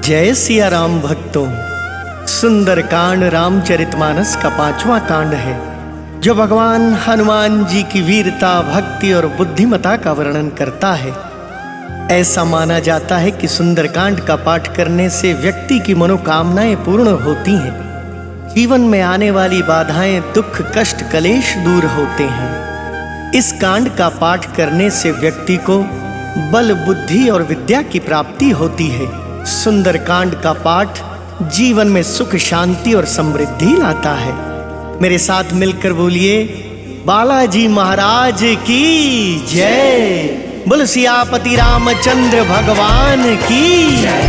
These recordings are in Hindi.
जय सिया राम भक्तों। सुंदर कांड रामचरितमानस का 5वां कांड है, जो भगवान हनुमान जी की वीरता, भक्ति और बुद्धिमता का वर्णन करता है। ऐसा माना जाता है कि सुंदरकांड का पाठ करने से व्यक्ति की मनोकामनाएं पूर्ण होती हैं, जीवन में आने वाली बाधाएं, दुख, कष्ट, कलेश दूर होते हैं। इस कांड का पाठ करने से व्यक्ति को बल, बुद्धि और विद्या की प्राप्ति होती है। सुंदरकांड का पाठ जीवन में सुख, शांति और समृद्धि लाता है। मेरे साथ मिलकर बोलिए, बालाजी महाराज की जय। बोल सियापति रामचंद्र भगवान की जय।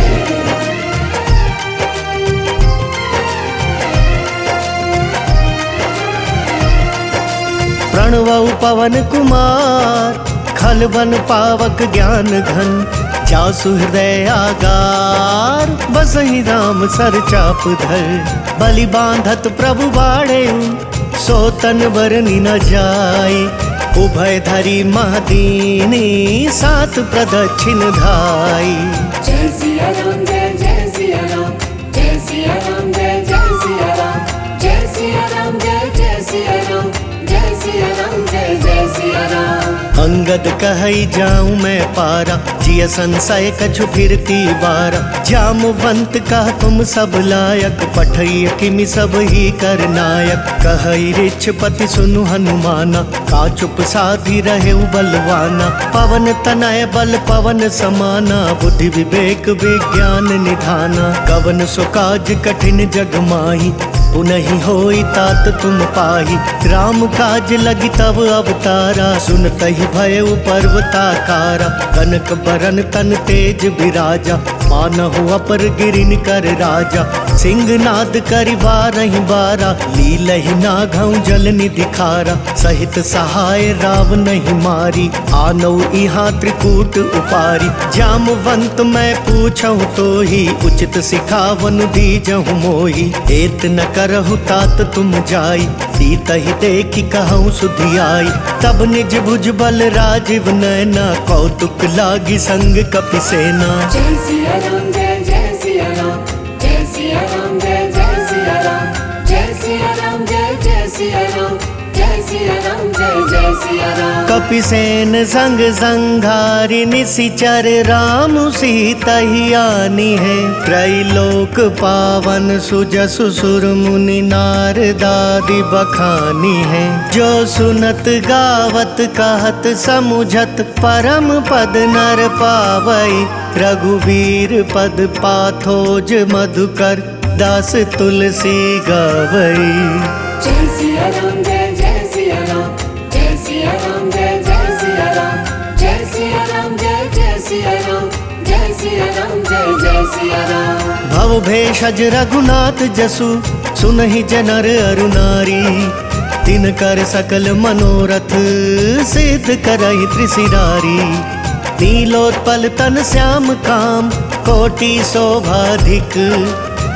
प्रणव पवन कुमार, खलबन पावक ज्ञान घन, जासु हृदय आगार, बसहि राम सर चाप धर। बलि बांधत प्रभु बाड़े, सो तन बरनी न जाय। उभय धरी महदीनी, सात प्रदक्षिण धाई। जय सिया राम, जय सिया राम, जय सिया राम, जय सिया राम, जय सिया राम, जय सिया राम, जय सिया राम, जय सिया राम। अंगद कहई जाऊं मैं पारा, जिय संशय कछु फिरती बारा। जामवंत कह तुम सब लायक, पठई किमि सब ही कर नायक। कहई रिछपति सुनु हनुमाना, का चुप साधी रहे बलवाना। पवन तनय बल पवन समाना, बुद्धि विवेक विज्ञान निधाना। कवन सो काज कठिन जग माही, उनहि होई तात तुम पाही। राम काज लगी तब अवतारा, सुनतहि भयउ पर्वताकारा। कनक बरन तन तेज बिराजा, मानहु अपर गिरिन कर राजा। सिंहनाद करि बारहि बारा, लीलहि नाघउ जल निधि खारा। सहित सहाय राव नहीं मारी, आनौ इहाँ त्रिकूट उपारी। जामवंत मैं पूछहु तोहि, उचित सिखावनु दीजहु मोहि। एत न करहु तात तुम जाई, सीतहि देखि कहूँ सुधियाई। तब निज भुज बल राजीव नैना, कौतुक लागी संग कपि सेना। जय सिया राम, जय सिया राम, जय सिया राम, जय सिया राम, जय सिया राम, जय सिया राम, जय सिया राम, जय सिया राम। कपि सेन संग संघारि, निशिचर राम सीतहि आनी है। त्रैलोक पावन सुजसु सुर मुनि, नारदादि बखानी है। जो सुनत गावत कहत समुझत, परम पद नर पावई। रघुवीर पद पाथोज मधुकर, दास तुलसी गावई। जय सिया राम, जय सिया राम, जय सिया राम, जय सिया राम, जय सिया राम, जय सिया राम, जय सिया राम, जय सिया राम। भव भेषज रघुनाथ जसु, सुनहि जनर अरु नारी। तिनकर सकल मनोरथ, सिद्ध करहि त्रिशिरारी। नीलोत्पल तन श्याम काम, कोटि शोभाधिक।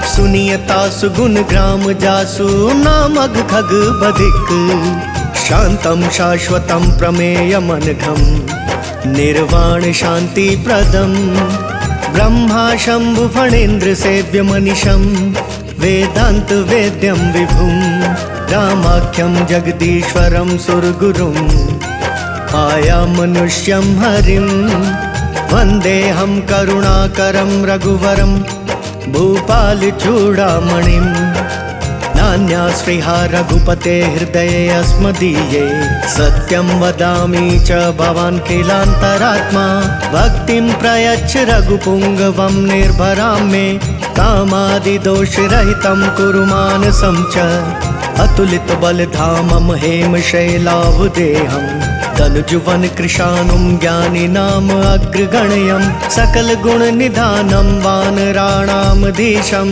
सुनियता सुगुण ग्राम जासु, नामग खग बधिक। शांतम शाश्वतम प्रमेयमनघम, निर्वाण शांति प्रदम। ब्रह्मा शंभु फणेन्द्र सेव्य मनिषम, वेदांत वेद्यम विभुम। रामाख्यम जगदीश्वरम सुरगुरुम, आया मनुष्यम हरिम। वंदेहम करुणाकरम रघुवरम, भूपाल चूड़ामणिम। नान्या स्पृहा रघुपते हृदये अस्मदीये। सत्यं वदामि च भवान् किलान्तरात्मा। भक्तिं प्रयच्छ रघुपुङ्गवं निर्भरां मे। कामादिदोषरहितं कुरु मानसं च। अतुलित बलधामं हेमशैलावदेहं। तनुजुवन कृशानुं ज्ञानिनाम अग्रगण्यं। सकल गुण निधानं वानराणां धीशं।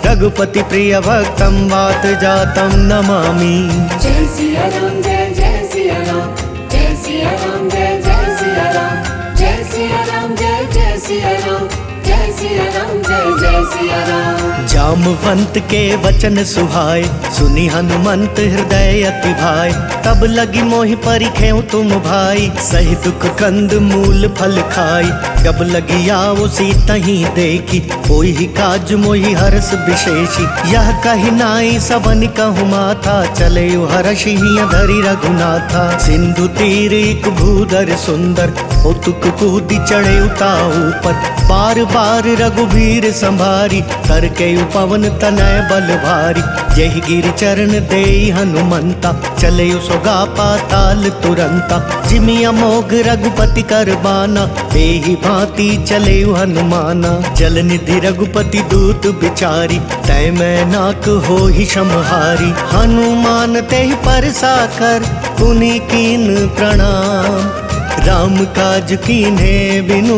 रघुपति प्रिय भक्तं वात जातं नमामि। जय सिया राम, जय सिया राम, जय सिया राम, जय सिया राम, जय सिया राम, जय सिया राम, जय सिया राम, जय सिया राम। जामवंत के वचन सुहाए, सुनि हनुमंत हृदय अति भाई। तब लगी मोहि परिखेउ तुम भाई, सही दुख कंद मूल फल खाई। जब लगिया वो सीता ही देखी, कोई ही काज मोहि हर्ष विशेषी। यह कही नाई सबन कहु माथा, चले हर्ष ही धरि रघुनाथा। सिंधु तीर एक भूधर सुंदर, ओतुक कूदी चढ़े उता ऊपर। बार बार रघुबीर संभारी, तर के पवन तनय बल भारी। यही गिर चरण देई हनुमंता, चले सोगा पाताल तुरंता। जिमि अमोघ रघुपति कर बाना, एहि भांति चले हनुमाना। जल निधि रघुपति दूत बिचारी, तय मैं नाक हो ही समहारी। हनुमान तेहि परसा कर, पुनि कीन प्रणाम। राम काज कीन्हे बिनु,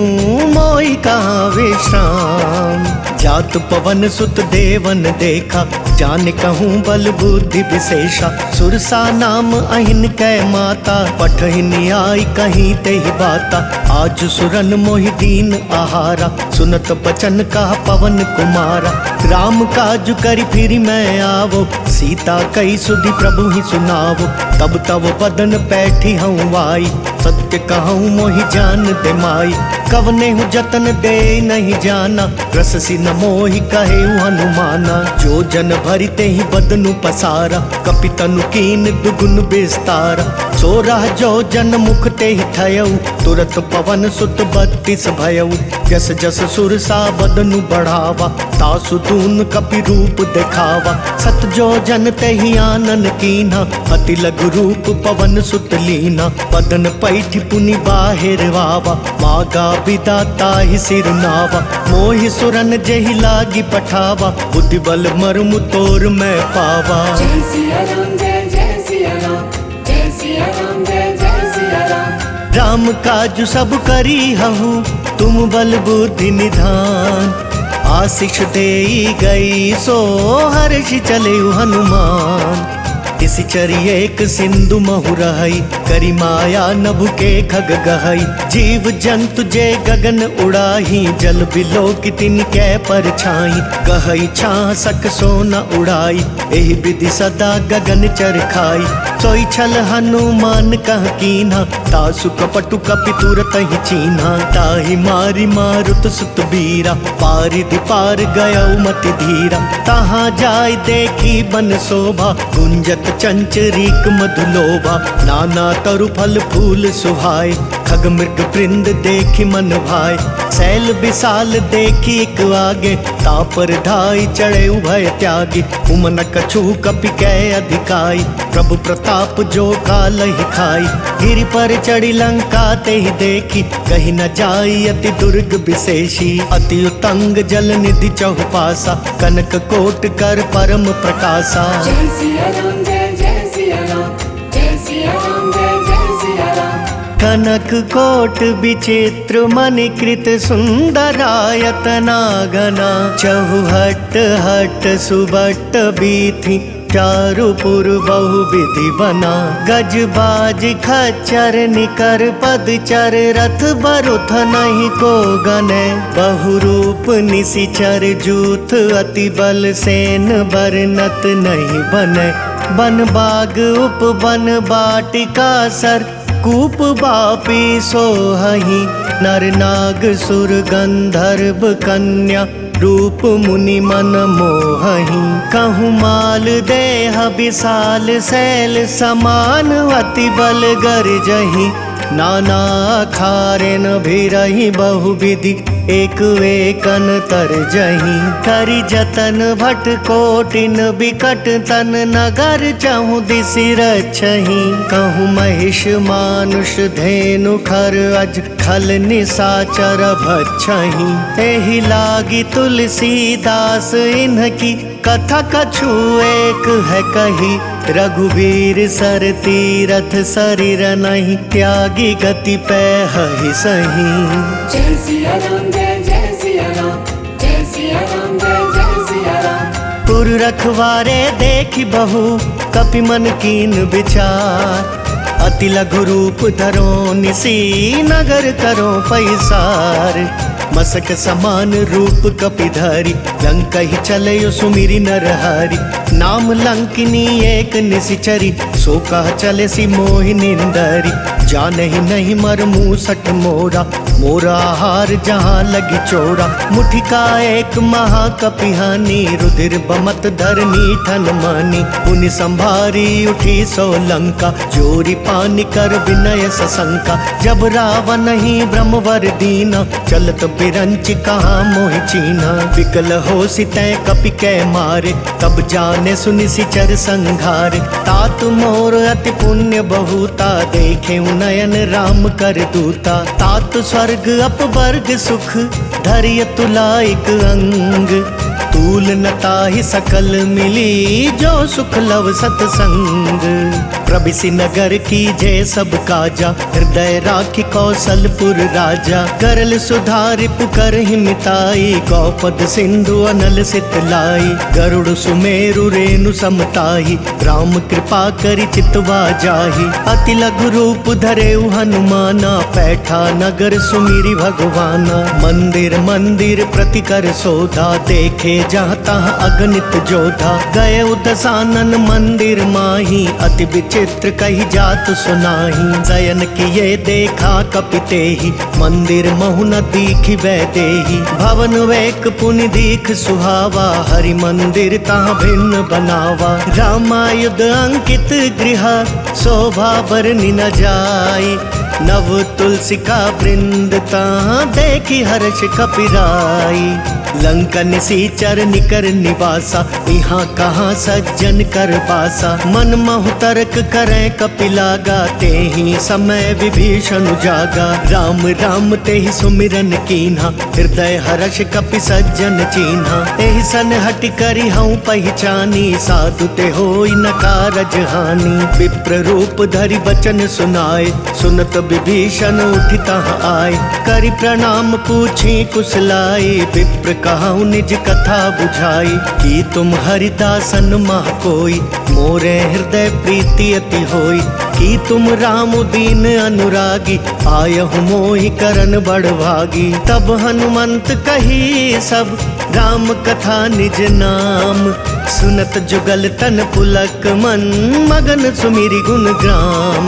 मोहि कहाँ विश्राम। जात पवन सुत देवन देखा, जान कहूँ बल बुद्धि विशेषा। सुरसा नाम अहिन कै माता, पठहिन आई कहीं तेहि बाता। आज सुरन मोहि दीन आहारा, सुनत बचन कहा पवन कुमारा। राम काज करि फिर मैं आवो, सीता कई सुधि प्रभु ही सुनावो। तब तब बदन पैठी हूँ आई, सत्य कहूँ मोहि जान दे माई। कवने हूँ जतन दे नहीं जाना, रससी न मोहि कहे हनुमाना। जो जन भरिते ही बदनु पसारा, कपितनु कीन दुगुन विस्तारा। सोरह जो जन मुख ते ही थयऊ, तुरत पवन सुत 32 भयऊ। जस जस सुरसा बदनु बढ़ावा, तासु दून कपि रूप दिखावा। सत जो जन ते ही आनन कीन्हा, अति लघु रूप पवन सुत लीना। बदन पैठी पुनि बाहिर वावा, मागा विदाता ही सिर नावा। मोहि सुरन जेहि लागी पठावा, बुद्धि बल मर्म तोर मैं पावा। जय सिया राम जय जय सिया राम, जय सिया राम जय जय सिया राम। राम काज सब करी हूँ, तुम बल बुद्धि निधान। आशीष देई गई सो हर्ष चले हनुमान। इसी चरिए एक सिंधु महु रहई, करी माया नभु के खग गहई। जीव जंतु जे गगन उड़ाही, जल बिलो की तिन कै पर छाई। गहई छां सक सोना उड़ाई, एहि विधि सदा गगन चर खाई। सोई छल हनुमान कह कीन्हा, तासु कपटु कपि तुरत ही चीन्हा। ताहि मारी मारुत सुत बीरा, पारिधि पार गयौ मति धीरा। तहाँ जाय देखी बन शोभा, गुंजत चंचरीक मधुलोभा। नाना तरु फल फूल सुहाय, खग मृग वृंद देखी मन भाय। शैल विशाल देखी एक आगे, तापर धाई चढ़े उभय त्यागी। उमन कछु कपि कै अधिकाई, प्रभु प्रताप जो काल ही खाई। गिरि पर चढ़ी लंका ते ही देखी, कहीं न जाई अति दुर्ग विशेषी। अति उतंग जल निधि चहुपासा, कनक कोट कर परम प्रकाशा। जय सिया राम जय जय सिया राम, जय सिया राम जय जय सिया राम। कनक कोट विचित्र मणिकृत सुंदरायतना घना। चहुहट हट सुबट बीथी, चारुपुर बहु विधि बना। गज बाज खच्चर निकर पदचर, रथ बरुथ नहीं को गने। बहुरूप निशिचर जूथ, अति बल सेन बरनत नहीं बने। बन बाग उपवन बाटिका सर, कूप बापी सोहहि। नर नाग सुर गंधर्व कन्या, रूप मुनि मन मोहहि। कहूँ माल देह विशाल शैल समान, अति बल गर्जहि। नाना खारेन भिरहि बहु विधि, एक एकन तरजहि। करि जतन भट कोटिन बिकट तन, नगर चहु दिसि रक्षहि। कहूँ महिष मानुष धेनु खर, अज खल निशाचर भक्षहि। एहि लागी तुलसीदास इन्हकी, कथा कछु एक है कही। रघुवीर सर तीरथ शरीर नहीं, त्यागी गति पैहि सही। जय सिया राम जय जय सिया राम, जय सिया राम जय जय सिया राम। पुर रखवारे देखी बहु, कपि मन कीन विचार। अति लघु रूप धरो निसी, नगर करो पैसार। मसक समान रूप कपिधारी, लंका ही चलयो सुमिरी नरहारी। नाम लंकिनी एक निशिचरी, सो कह चले सी मोहि निंदरी। जान ही नहीं मर मूसठ मोरा, मोरा हार जहाँ लगी चोरा। मुठिका एक महाकपिहानी, रुधिर बमत धरनी ठन मानी। पुनि संभारी उठी सो लंका, जोरी पानी कर विनय सशंका। जब रावण ही ब्रह्मवर दीना, चलत बिरंच कहाँ मोहि चीना। विकल हो सितै कपि कै मारे, तब जाने सुनि सिचर संघारे। तात मोर अति पुण्य बहुता, देखे नयन राम कर दूता। तात स्वर्ग अपवर्ग सुख, धरिय तुलाइक अंग। तूल न ताहि सकल मिली, जो सुख लव सतसंग। प्रबिसि नगर की जय सब काजा, हृदय राखी कौशलपुर राजा। करल सुधारि पुकर हिमिताई, गौपद सिंधु अनल सितलाई। गरुड़ सुमेरु रेणु समताही, राम कृपा करि चितवा जाहि। अति लघु रूप धरेउ हनुमाना, पैठा नगर सुमिरि भगवाना। मंदिर मंदिर प्रति कर सोधा, देखे जहाँ तहाँ अगणित जोधा। गए दसानन मंदिर माही, अति विचित्र कही जात सुनाही। शयन किए देखा कपिते ही, मंदिर महु न दीखि वैदेही। भवन वेक पुनि दीख सुहावा, हरि मंदिर तहाँ भिन्न बनावा। रामायुध अंकित गृह, शोभा बरनि न जाई। नव तुलसी का वृंद, तहाँ देखी हर्ष कपिराई। लंका निशिचर निकर निवासा, यहाँ कहाँ सज्जन कर बासा। मन महु तर्क करें कपिलागा, ते ही समय विभीषण जागा। राम राम ते ही सुमिरन कीन्हा, हृदय हर्ष कपि सज्जन चीन्हा। एहि सन हट करि हऊँ पहचानी, साधु ते होई न कारज हानि। विप्र रूप धरि बचन सुनाए, सुनत विभीषण उठि तहाँ आए। करि प्रणाम पूछी कुशलाई, विप्र कहूँ निज कथा बुझाई। कि तुम हरिदासन मह कोई, मोरे हृदय प्रीति अति होई। कि तुम राम दीन अनुरागी, आयहु मोहि करन बड़ भागी। तब हनुमंत कही सब, राम कथा निज नाम। सुनत जुगल तन पुलक मन, मगन सुमिरि गुण ग्राम।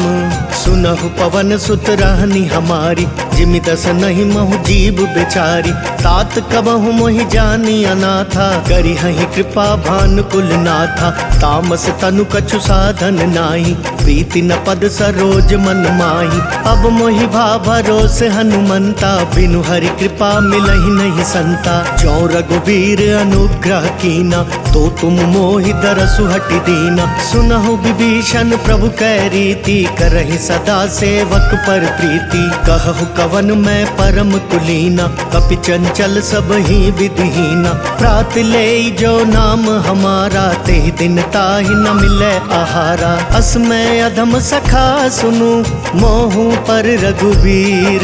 सुनहु पवन सुत रहनी हमारी, जिमि दस नहीं महु जीव बेचारी। तात कबहु मोहि जानी अनाथा, करी हहि कृपा भानुकुल नाथा। तामस तनु कछु साधन नाही, प्रीति न पद सरोज मन माही। अब मोहि भा भरोस हनुमंता, बिनु हरि कृपा मिलहि नहीं संता। जो रघुबीर अनुग्रह कीना, तो तुम मोहि दरसु हटि दीना। सुनहु विभीषण प्रभु कै रीति, करहि सदा सेवक पर प्रीति। कहु कवन मैं परम कुलीना, कपि चंचल सब ही विधिहीना। प्रात ले जो नाम हमारा, तेहि दिन ताहि न मिले आहारा। अस मैं अधम सखा सुनु, मोहु पर रघुबीर।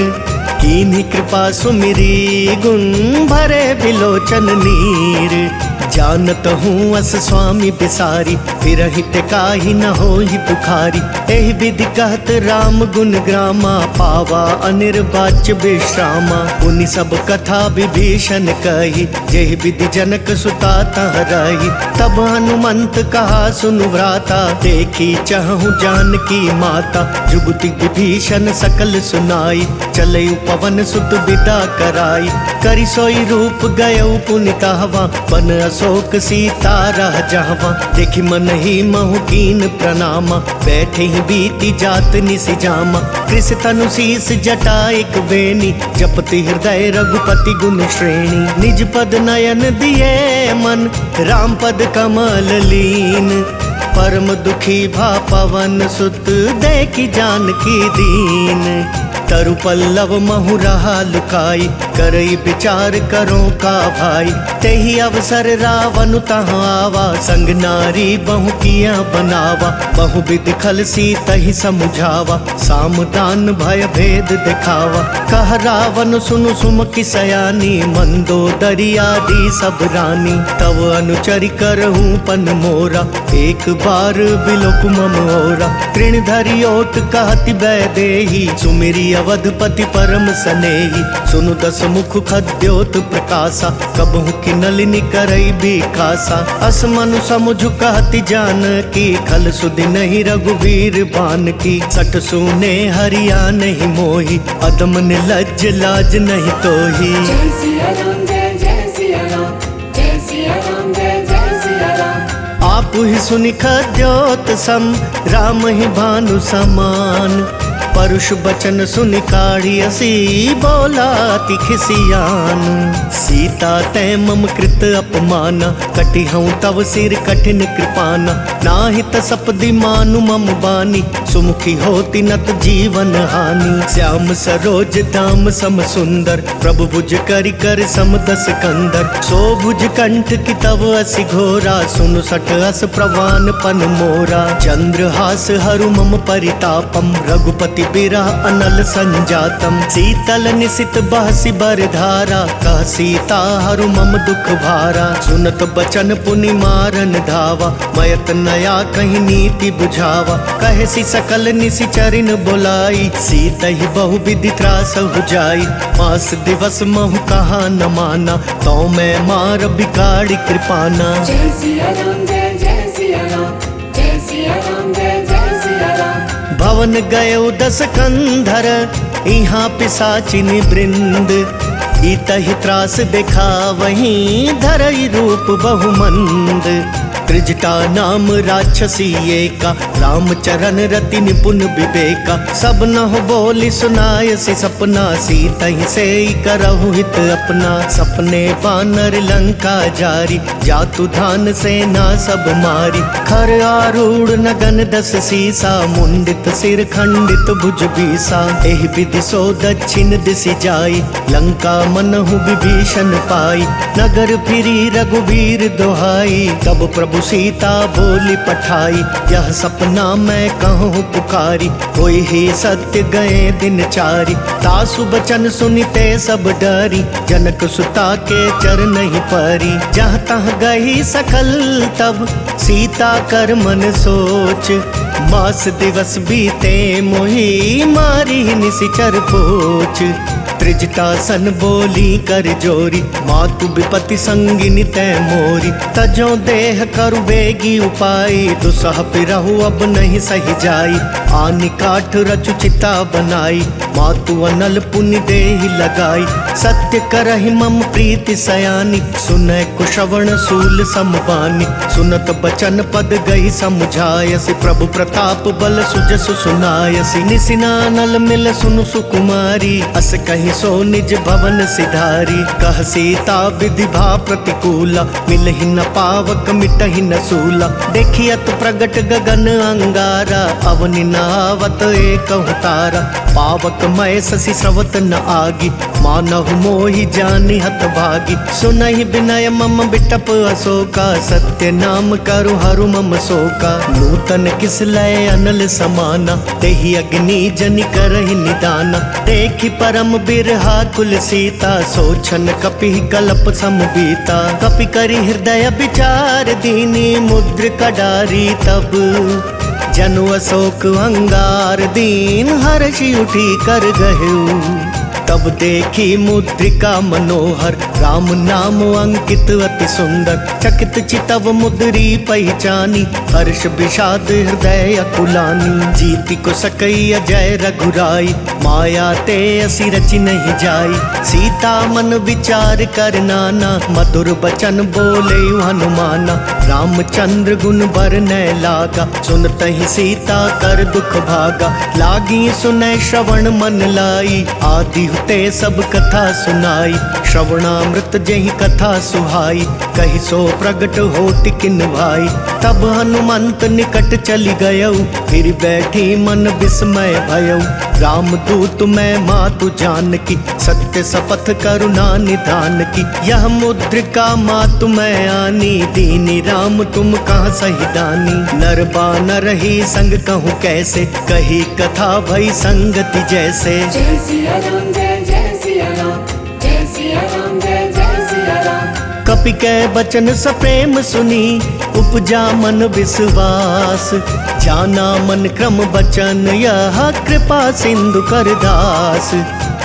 कीन्ही कृपा सुमिरी, गुण भरे बिलोचन नीर। जानत हूँ अस स्वामी बिसारी, फिरहित काहि न होहि पुखारी। एहि विधि कहत राम गुण ग्रामा, पावा अनिर्वाच्य विश्रामा। पुनि सब कथा विभीषण कही, जेहि विधि जनक सुता तह रही। तब हनुमंत कहा सुनु भ्राता, देखी चहु जानकी माता। जुगति विभीषण सकल सुनाई, चलयु पवन सुत विदा कराई। करि सोई रूप गयउ पुनि तहवा, बन अशोक सीता रह जहवा। देखि मन ही महु कीन प्रणामा, बैठे ही बीती जात निसि जामा। कृष तनु शीस जटा एक बेनी, जपति हृदय रघुपति गुण श्रेणी। निज पद नयन दिए मन, राम पद कमल लीन। परम दुखी भा पवन सुत, देखि जानकी दीन। तरु पल्लव महु रहा लुकाई, करई विचार करो का भाई। तेहि अवसर रावण तहाँ आवा, संग नारी बहु किया बनावा। बहु विधि खल सी तहि समुझावा, सामदान भय भेद दिखावा। कह रावण सुनु सुमति सयानी, मंदोदरी आदि सब रानी। तब अनुचरि करहूँ पन मोरा, एक बार बिलोक मम ओरा। तृण धरि ओट कहति वैदेही, सुमिरि अवधपति परम सनेही। सुनु दस हसमुख खद्योत प्रकाशा, कबहु की नलिनी करई बिकासा। असमनु समुझ कहती जान की, खल सुधि नहीं रघुवीर बान की। सठ सूने हरिया नहीं मोही, अदम निर्लज लाज नहीं तोही। जय सिया राम जय सिया राम, जय सिया राम जय सिया राम। आप ही सुनि खद्योत सम, राम ही भानु समान। परुष बचन सुनि काढ़ी असी, बोला तिखिसियान। सीता तै मम कृत अपमाना, कटि हूँ तव सिर कठिन कृपाना। नाहि तसपदि मानु मम बानी, सुमुखी होती नत जीवन हानि। श्याम सरोज धाम सम सुंदर, प्रभु भुज करि कर सम दस कंदर। सो भुज कंठ की तव असि घोरा, सुनु सठ अस प्रवान पन मोरा। चंद्रहास हरु मम परितापम, रघुपति बिरह अनल संजातम। शीतल निशित बहसि बरधारा, कह सीता हरु मम दुख भारा। सुनत बचन पुनि मारन धावा, मयत नया कहीं नीति बुझावा। कहे सी सकल निशिचरिन बोलाई, सीता ही बहु विधि त्रास हो जाई। मास दिवस महु कहा न माना, तो मैं मार बिगाड़ी कृपाना। जय सिया राम जय सिया राम, जय सिया राम जय सिया राम। भवन गयो दस कंधर, यहाँ पिशाचिनी वृंद। इतहि त्रास देखा वहीं, धरई रूप बहुमंद। त्रिजटा नाम राक्षसी एका, रामचरण रति निपुण विवेका। सब नह बोली सुनायसी सपना, सीता ही से करहु हित अपना। सपने बानर लंका जारी, जातु धान सेना सब मारी। खर आरूढ़ नगन दस सीसा, मुंडित सिर खंडित भुज बीसा। एहि विधि सो दक्षिण दिशि जाई, लंका मनहु विभीषण पाई। नगर फिरी रघुवीर दोहाई, तब प्रभु सीता बोली पठाई। यह सपना मैं कहूँ पुकारी, होई ही सत्य गए दिन चारी। तासु बचन सुनिते सब डरी, जनक सुता के चरण ही परी। जहाँ तहाँ गई सकल तब, सीता कर मन सोच। मास दिवस बीते मोही, मारी निशिचर पोच। त्रिजटा सन बोली कर जोरी, मातु विपति संगिनी तै मोरी। तजो देह करु बेगी उपाई, दुसह पिरहु अब नहीं सही जाई। आनि काठ रचु चिता बनाई, मातु अनल पुनि देहि लगाई। सत्य करहि मम प्रीति सयानी, सुनय कुशवण सूल समबानी। सुनत बचन पद गई समुझायसि, प्रभु प्रताप बल सुजसु सुनायसि। निसिनानल मिल सुनु सुकुमारी, अस कहीं सो निज भवन सिधारी। कह सीता विधि भा प्रतिकूला, मिलहि न पावक मिटहि न सूला। देखियत प्रगट गगन अंगारा, अवनि न आवत एकहु तारा। पावक मय शशि स्रवत न आगी, मानहु मोहि जानि हत भागी। सुनहि विनय मम बिटप अशोका, सत्य नाम करु हरु मम शोका। नूतन किस लय अनल समाना, तेहि अग्नि जनि करहि निदाना। देखि परम बिरहा कुल सीता, सोचन कपि कल्प समबीता। कपि करि हृदय विचार दीनी, मुद्र कडारी तब। जनु अशोक अंगार दीन, हर्षि उठी कर गहेउ। तब देखी मुद्रिका मनोहर, राम नाम अंकित अति सुंदर। चकित चितव मुद्री पहचानी, हर्ष विषाद हृदय अकुलानी। जीति को सकई अजय रघुराई, माया ते असी रचि नहीं जाई। सीता मन विचार कर नाना, मधुर बचन बोले हनुमाना। रामचंद्र गुण बरनय लागा, सुनतहि सीता कर दुख भागा। लागी सुनय श्रवण मन लाई, आदि ते सब कथा सुनाई। श्रवणामृत जहि कथा सुहाई, कहि सो प्रगट होति किन भाई। तब हनुमंत निकट चली गयौ, फिर बैठी मन विस्मय भयौ। राम दूत मैं मातु जानकी, सत्य शपथ करुणा निधान की। यह मुद्रिका मातु मैं आनी, दीनी राम तुम कहाँ सही दानी। नर बानर ही संग कहूँ कैसे, कही कथा भई संगति जैसे। जय सिया राम जय सिया राम, जय सिया राम जय सिया राम। कपि कै बचन सप्रेम सुनी, उपजा मन विश्वास। जाना मन क्रम बचन, यह कृपा सिंधु कर दास।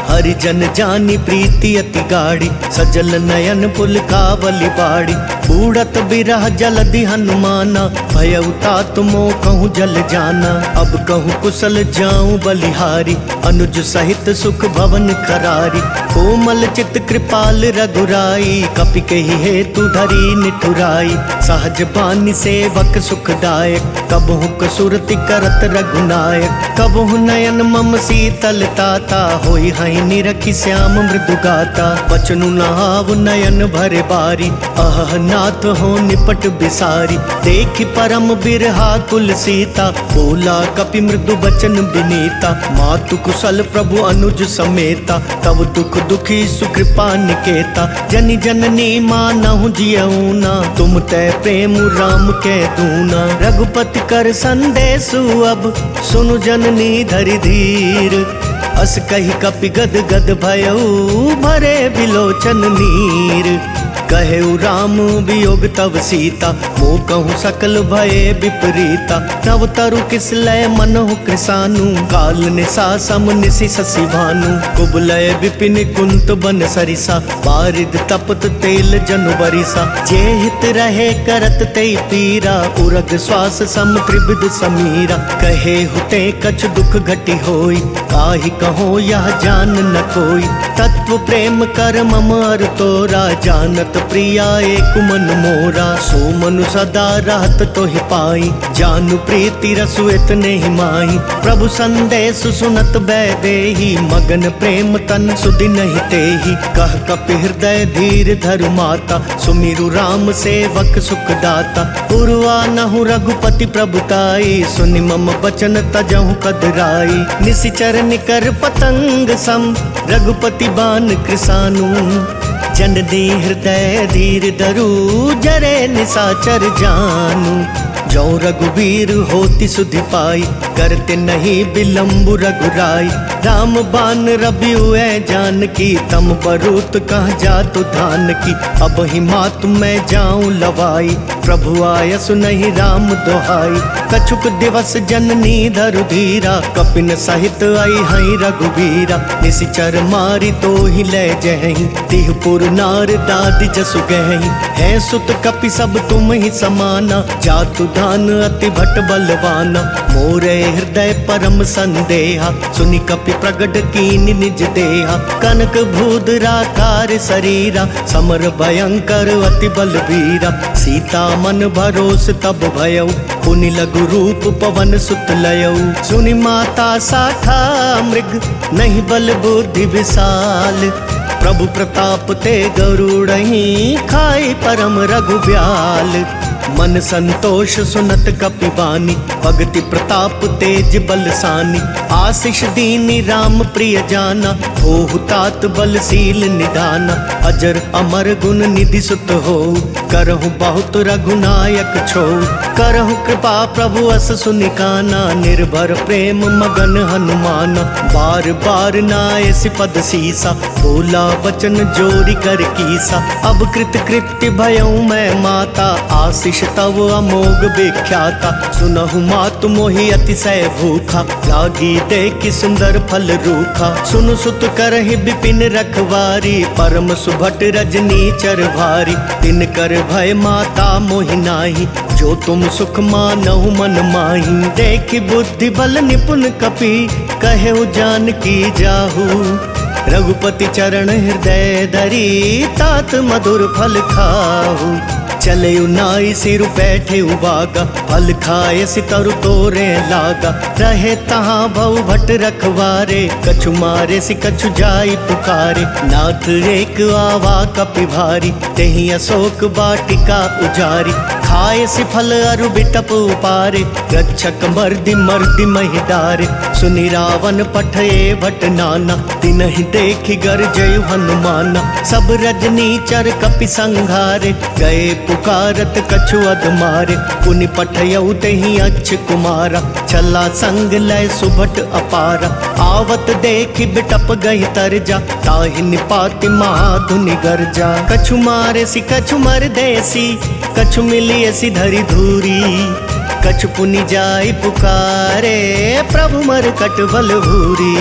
हरि जन जानी प्रीति अति गाड़ी, सजल नयन पुल कावली बाड़ी। बूढ़त बिरह जलधि हनुमाना, भय उतात मोह कहूँ जल जाना। अब कहूँ कुशल जाऊं बलिहारी, अनुज सहित सुख भवन करारी। कोमल चित कृपाल रघुराई, कपि कही हेतु धरी निठुराई। सहज बानी सेवक सुखदायक, कबहु कसुरति करत रघुनायक। कबहु नयन मम शीतल ताता, होई हई निरखि श्याम मृदु गाता। बचनु नहाव नयन भरे बारी, अह नाथ हो निपट बिसारी। देखि परम बिरहा कुल सीता, बोला कपि मृदु बचन बिनीता। मातु कुशल प्रभु अनुज समेता, तब दुख दुखी सुकृपा निकेता। जनि जननी मानहु जियऊना, तुम तै प्रेम राम के दूना। रघुपति कर संदेशु अब, सुनु जननी धरि धीर। अस कही कपि गद गद भयऊ, भरे बिलोचन नीर। कहेउ राम वियोग तव सीता, मोह कहूँ सकल भये विपरीता। तव तरु किस लय मनहु कृसानु, काल निशा सम निशि शशि भानु। कुबलय विपिन कुंत बन सरिसा, बारिद तपत तेल जनु बरिसा। जे हित रहे करत ते पीरा, उरग श्वास सम त्रिविध समीरा। कहे हुते कछ दुख घटी होई, काहि कहो यह जान न कोई। तत्व प्रेम कर मम अर तोरा, जानत प्रिया एक मन मोरा। सो मनु सदा रहत तोहि पाई, जानु प्रीति रसु इतने ही माही। प्रभु संदेश सुनत बैदेही, मगन प्रेम तन सुधि नहीं तेही। कह कपि हृदय धीर धरु माता, सुमिरु राम सेवक सुखदाता। उर्वा नहु रघुपति प्रभुताई, सुनि मम बचन तजहु कदराई। निशिचर निकर पतंग सम, रघुपति बान कृसानु। जन दी हृदय धीर धरु, जरे निशाचर जानू। जो रघुवीर होति सुधि पाई, करते नहीं विलम्बु रघुराई। राम बान रबियुए जानकी, तम बरूत कह जातु धान की। अब ही मातु मैं जाऊं लवाई, प्रभु आयसु नहीं राम दोहाई। कछुक दिवस जननी धरु धीरा, कपिन सहित आई हई रघुवीरा। निशिचर मारी तो ही ले जहीं, तिहपुर नार दादी जसु गहीं। है सुत कपि सब तुम ही समाना, जातु धान अति भट बलवाना। मोरे हृदय परम संदेहा, सुनि कपि प्रगट कीन निज देहा। कनक भूधराकार शरीरा, समर भयंकर अति बलवीरा। सीता मन भरोस तब भयऊ, पुनि लघु रूप पवन सुत लयऊ। सुनि माता साठा मृग, नहीं बल बुद्धि विशाल। प्रभु प्रताप ते गरुड़हि, खाई परम रघुब्याल। मन संतोष सुनत कपि बानी, भगति प्रताप तेज बलसानी। आशीष दीनी राम प्रिय जाना, होहु तात बलशील निधाना। अजर अमर गुण निधि सुत हो, करहु बहुत रघुनायक छो। करहु कृपा प्रभु अस सुनिकाना, निर्भर प्रेम मगन हनुमाना। बार बार नाय सिपद सीसा, बोला वचन जोरी कर कीसा। अब कृत कृत्य भयऊ मैं माता, आशीष तव अमोघ विख्याता। सुनहु मातु मोहि अतिशय भूखा, लागी देखि सुंदर फल रूखा। सुनु सुत करहि विपिन रखवारी, परम सुभट रजनी चर भारी। तिन कर भय माता मोहि नाही, जो तुम सुख मानहु मन माही। देखि बुद्धि बल निपुण कपि, कहेउ जानकी जाहू। रघुपति चरण हृदय धरी, तात मधुर फल खाहू। चले नाई सिर बैठे उबागा, फल खाए सितरु तोरे लागा। रहे तहाँ भव भट रखवारे, कछु मारे सि कछु जाई पुकारे। नाथ एक आवा कपि भारी, तेहि अशोक वाटिका उजारी। खाए सि फल अरु बिटप उपारे, रक्षक मर्दि मर्दि महि डारे। सुनि रावण पठये भट नाना, तिनहि देखि गरजयु हनुमाना। सब रजनी चर कपि संघारे, गए पुकारत कछु अधमारे। पुनि पठयऊ तेहि अच्छ कुमारा, छला संग लय सुभट अपारा। आवत देखि बिटप गहि तरजा, ताहि निपाति महाधुनि गरजा। कछु मारे सि कछु मर देसी, कछु मिली ऐसी धरी धूरी। कछु पुनि जाय पुकारे, प्रभु मर कट बल भूरी।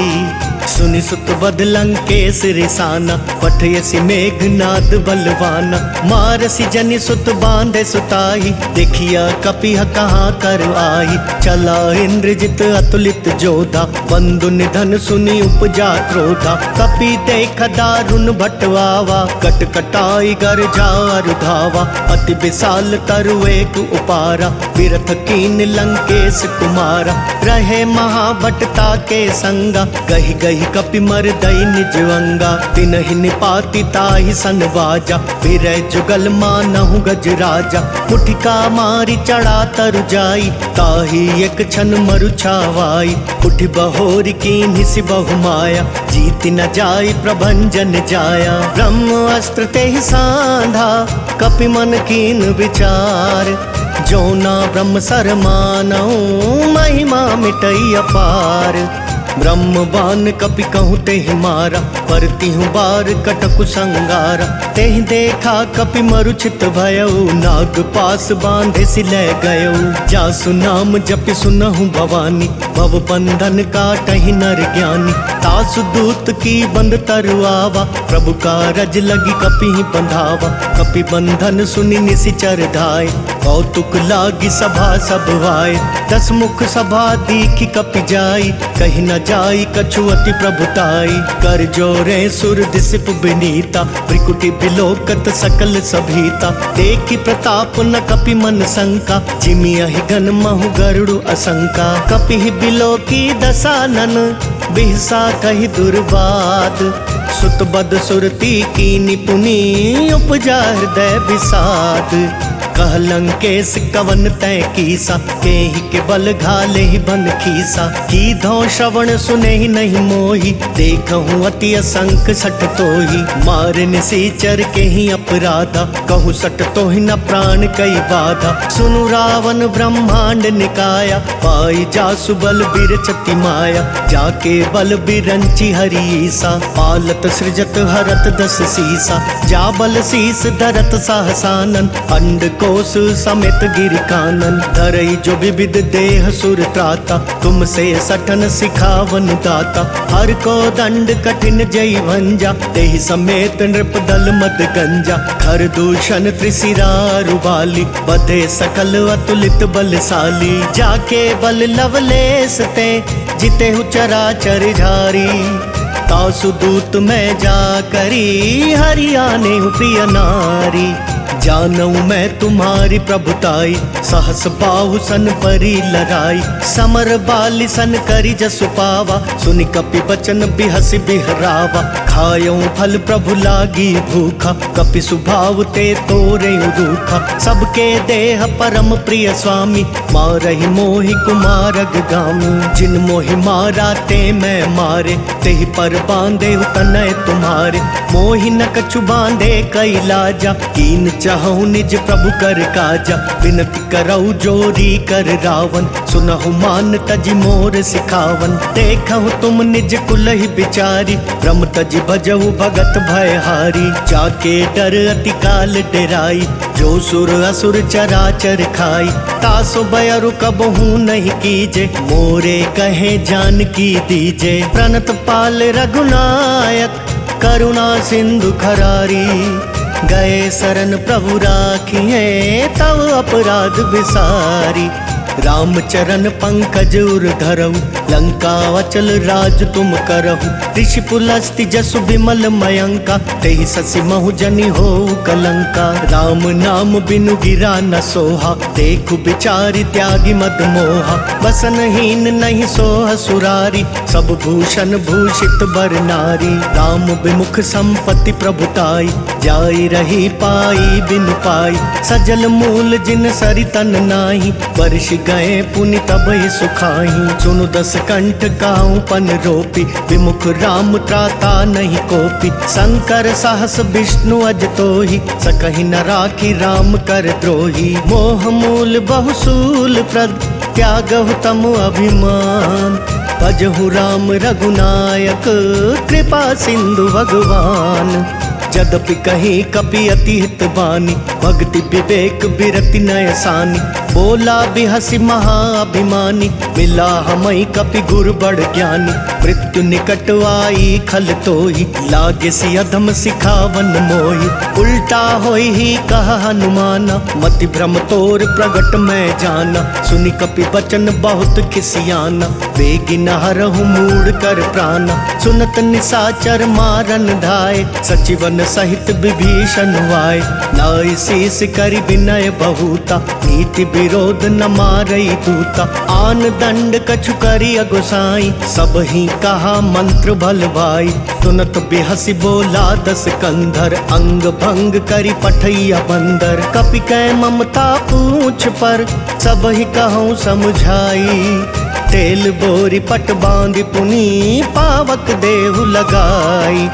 सुनि सुत बद लंकेश रिसाना, पठयसि मेघनाद बलवाना। मारसि जनि सुत बांधे सुताई, देखिया कपिह कहाँ कर आई। चला इंद्रजित अतुलित जोधा, बंधु निधन सुनि उपजा क्रोधा। कपि देख दारुण भटवावा, कट कटाई गर जार धावा। अति विशाल तरु एक उपारा, बिरथ कीन लंकेश कुमारा। रहे महाभटता के संगा, गही गही कपि मर दई निज अंगा। तिनहि निपाति ताहि सन बाजा, फिरै जुगल मानहु गज राजा। मुठिका मारी चढ़ा तरु जाई, ताहि एक क्षण मरु छावाई। उठि बहोरी कीन्हि सि बहु माया, जीत न जाई प्रभंजन जाया। ब्रह्म अस्त्र तेहि सांधा, कपि मन कीन विचार। जो ना ब्रह्म सर मानहु, महिमा मिटई अपार। ब्रह्म बान कपि कहूँ तेहि मारा, परतिहु बार कटकु संगारा। तेहि देखा कपि मरुचित भयउ, नाग पास बांधे सिलै गयउ। जासु नाम जपि सुनहु भवानी, भव बंधन काटहि नर ज्ञानी। तासु दूत की बंद तरु आवा, प्रभु कारज लगी कपिहि बंधावा। कपि बंधन सुनि निसिचर धाय, कौतुक लागी सभा सब आए। 10 मुख सभा दीखि कपि जाई, कहि न जाई कछु अति प्रभुताई। कर जोरे सुर दिसिप बिनीता, त्रिकुटी बिलोकत सकल सभीता। देखि प्रताप न कपि मन शंका, जिमियहि गन महु गरुड़ असंका। कपिहि बिलोकी दसानन, बिहसा कहि दुर्बाद। सुत बद सुरती कीनि पुनि, उपजा हृदय विषाद। कह लंकेश कवन तै कीसा, केहि के बल घाले ही बन खीसा। की धौ श्रवण सुने ही नहीं मोही, देखहूँ अति असंख सठ तोही। मारे निसीचर के ही अपराधा, कहूँ सठ तो ही न प्राण कई बाधा। सुनु रावण ब्रह्मांड निकाया, पाई जासु बल बिरचति माया। जाके बल बिरंची हरीसा, पालत सृजत हरत 10 सीसा। जा बल शीस धरत सहसानन, अंड कोश समेत गिर कानन। धरई जो विविध देह सुर त्राता, तुमसे सठन सिखावन दाता। हर को दंड कठिन जय भंजा, तेहि समेत नृप दल मद गंजा। खर दूषण त्रिशिरा रुबाली, बधे सकल अतुलित बलशाली। जाके बल लवलेस ते, जिते हु चराचर झारी। तासु दूत में जा करी, हरियाने हूँ प्रिय नारी। जानऊ मैं तुम्हारी प्रभुताई, सहस बाहु सन परी लड़ाई। समर बाली सन करी जसु पावा, सुनि कपि बचन बिहसि बिहरावा। खायऊ फल प्रभु लागी भूखा, कपि सुभाव ते तोरे रूखा। सबके देह परम प्रिय स्वामी, मारहि मोहि कुमारग गामी। जिन मोहि मारा ते मैं मारे, तेहि पर बांधे तनय तुम्हारे। मोहि न कछु बांधे कई लाजा, कीन चाहूँ निज प्रभु कर काजा। विनती करऊ जोरी कर रावण, सुनहु मान तजि मोर सिखावन। देखहु तुम निज कुलहि बिचारी, ब्रह्म तजि भजहु भगत भयहारी। जाके डर अति काल डेराई, जो सुर असुर चराचर खाई। तासो बयरु कबहू नहीं कीजे, मोरे कहे जानकी दीजे। प्रणत पाल रघुनायक, करुणा सिंधु खरारी। गए शरण प्रभु राखिए, तव अपराध विसारी। रामचरण पंकज उर धरऊ, लंका अचल राज तुम करहु। ऋषि पुलस्ति जसु विमल मयंका, तेहि ससि महु जनि हो कलंका। राम नाम बिनु गिरा न सोहा, देखु बिचारी त्यागी मद मोहा। बसनहीन नहीं सोह सुरारी, सब भूषण भूषित बर नारी। राम विमुख संपत्ति प्रभुताई, जाई रही पाई बिनु पाई। सजल मूल जिन सरि तन नाही, वर्ष गए पुनि तब ही सुखाई। सुनु 10 कंठ काहू पन रोपी, विमुख राम त्राता नहीं कोपी। शंकर साहस विष्णु अज तोहि, सकहि न राखी राम कर द्रोही। मोह मूल बहुसूल प्रद, त्यागहु तम अभिमान। भजहु राम रघुनायक, कृपा सिंधु भगवान। जदपि कहीं कपि अति हित बानी, भक्ति विवेक बिरति नय सानी। बोला बिहसी महाअभिमानी, मिला हमई कपि गुर बड़ ज्ञानी। मृत्यु निकट आई खल तोही, लागे सी अधम सिखावन मोही। उल्टा होई ही कहा हनुमाना, मति भ्रम तोर प्रगट मैं जाना। सुनि कपि बचन बहुत खिसियाना, बेगी नहरहु मूड कर प्राणा। सुनत निशाचर मारन धाय, सचिवन सहित विभीषण वाय। नाई शीस करि विनय बहुता, नीति विरोध न मारई दूता। आन दंड कछु करि अगुसाई, सब ही कहा मंत्र भल भाई। सुनत बिहसी बोला दस कंधर, अंग भंग करि पठैया बंदर। कपि कै ममता पूछ पर, सब ही कहूँ समझाई। तेल बोरी पट बांधि पुनी, पावक देहु लगाई।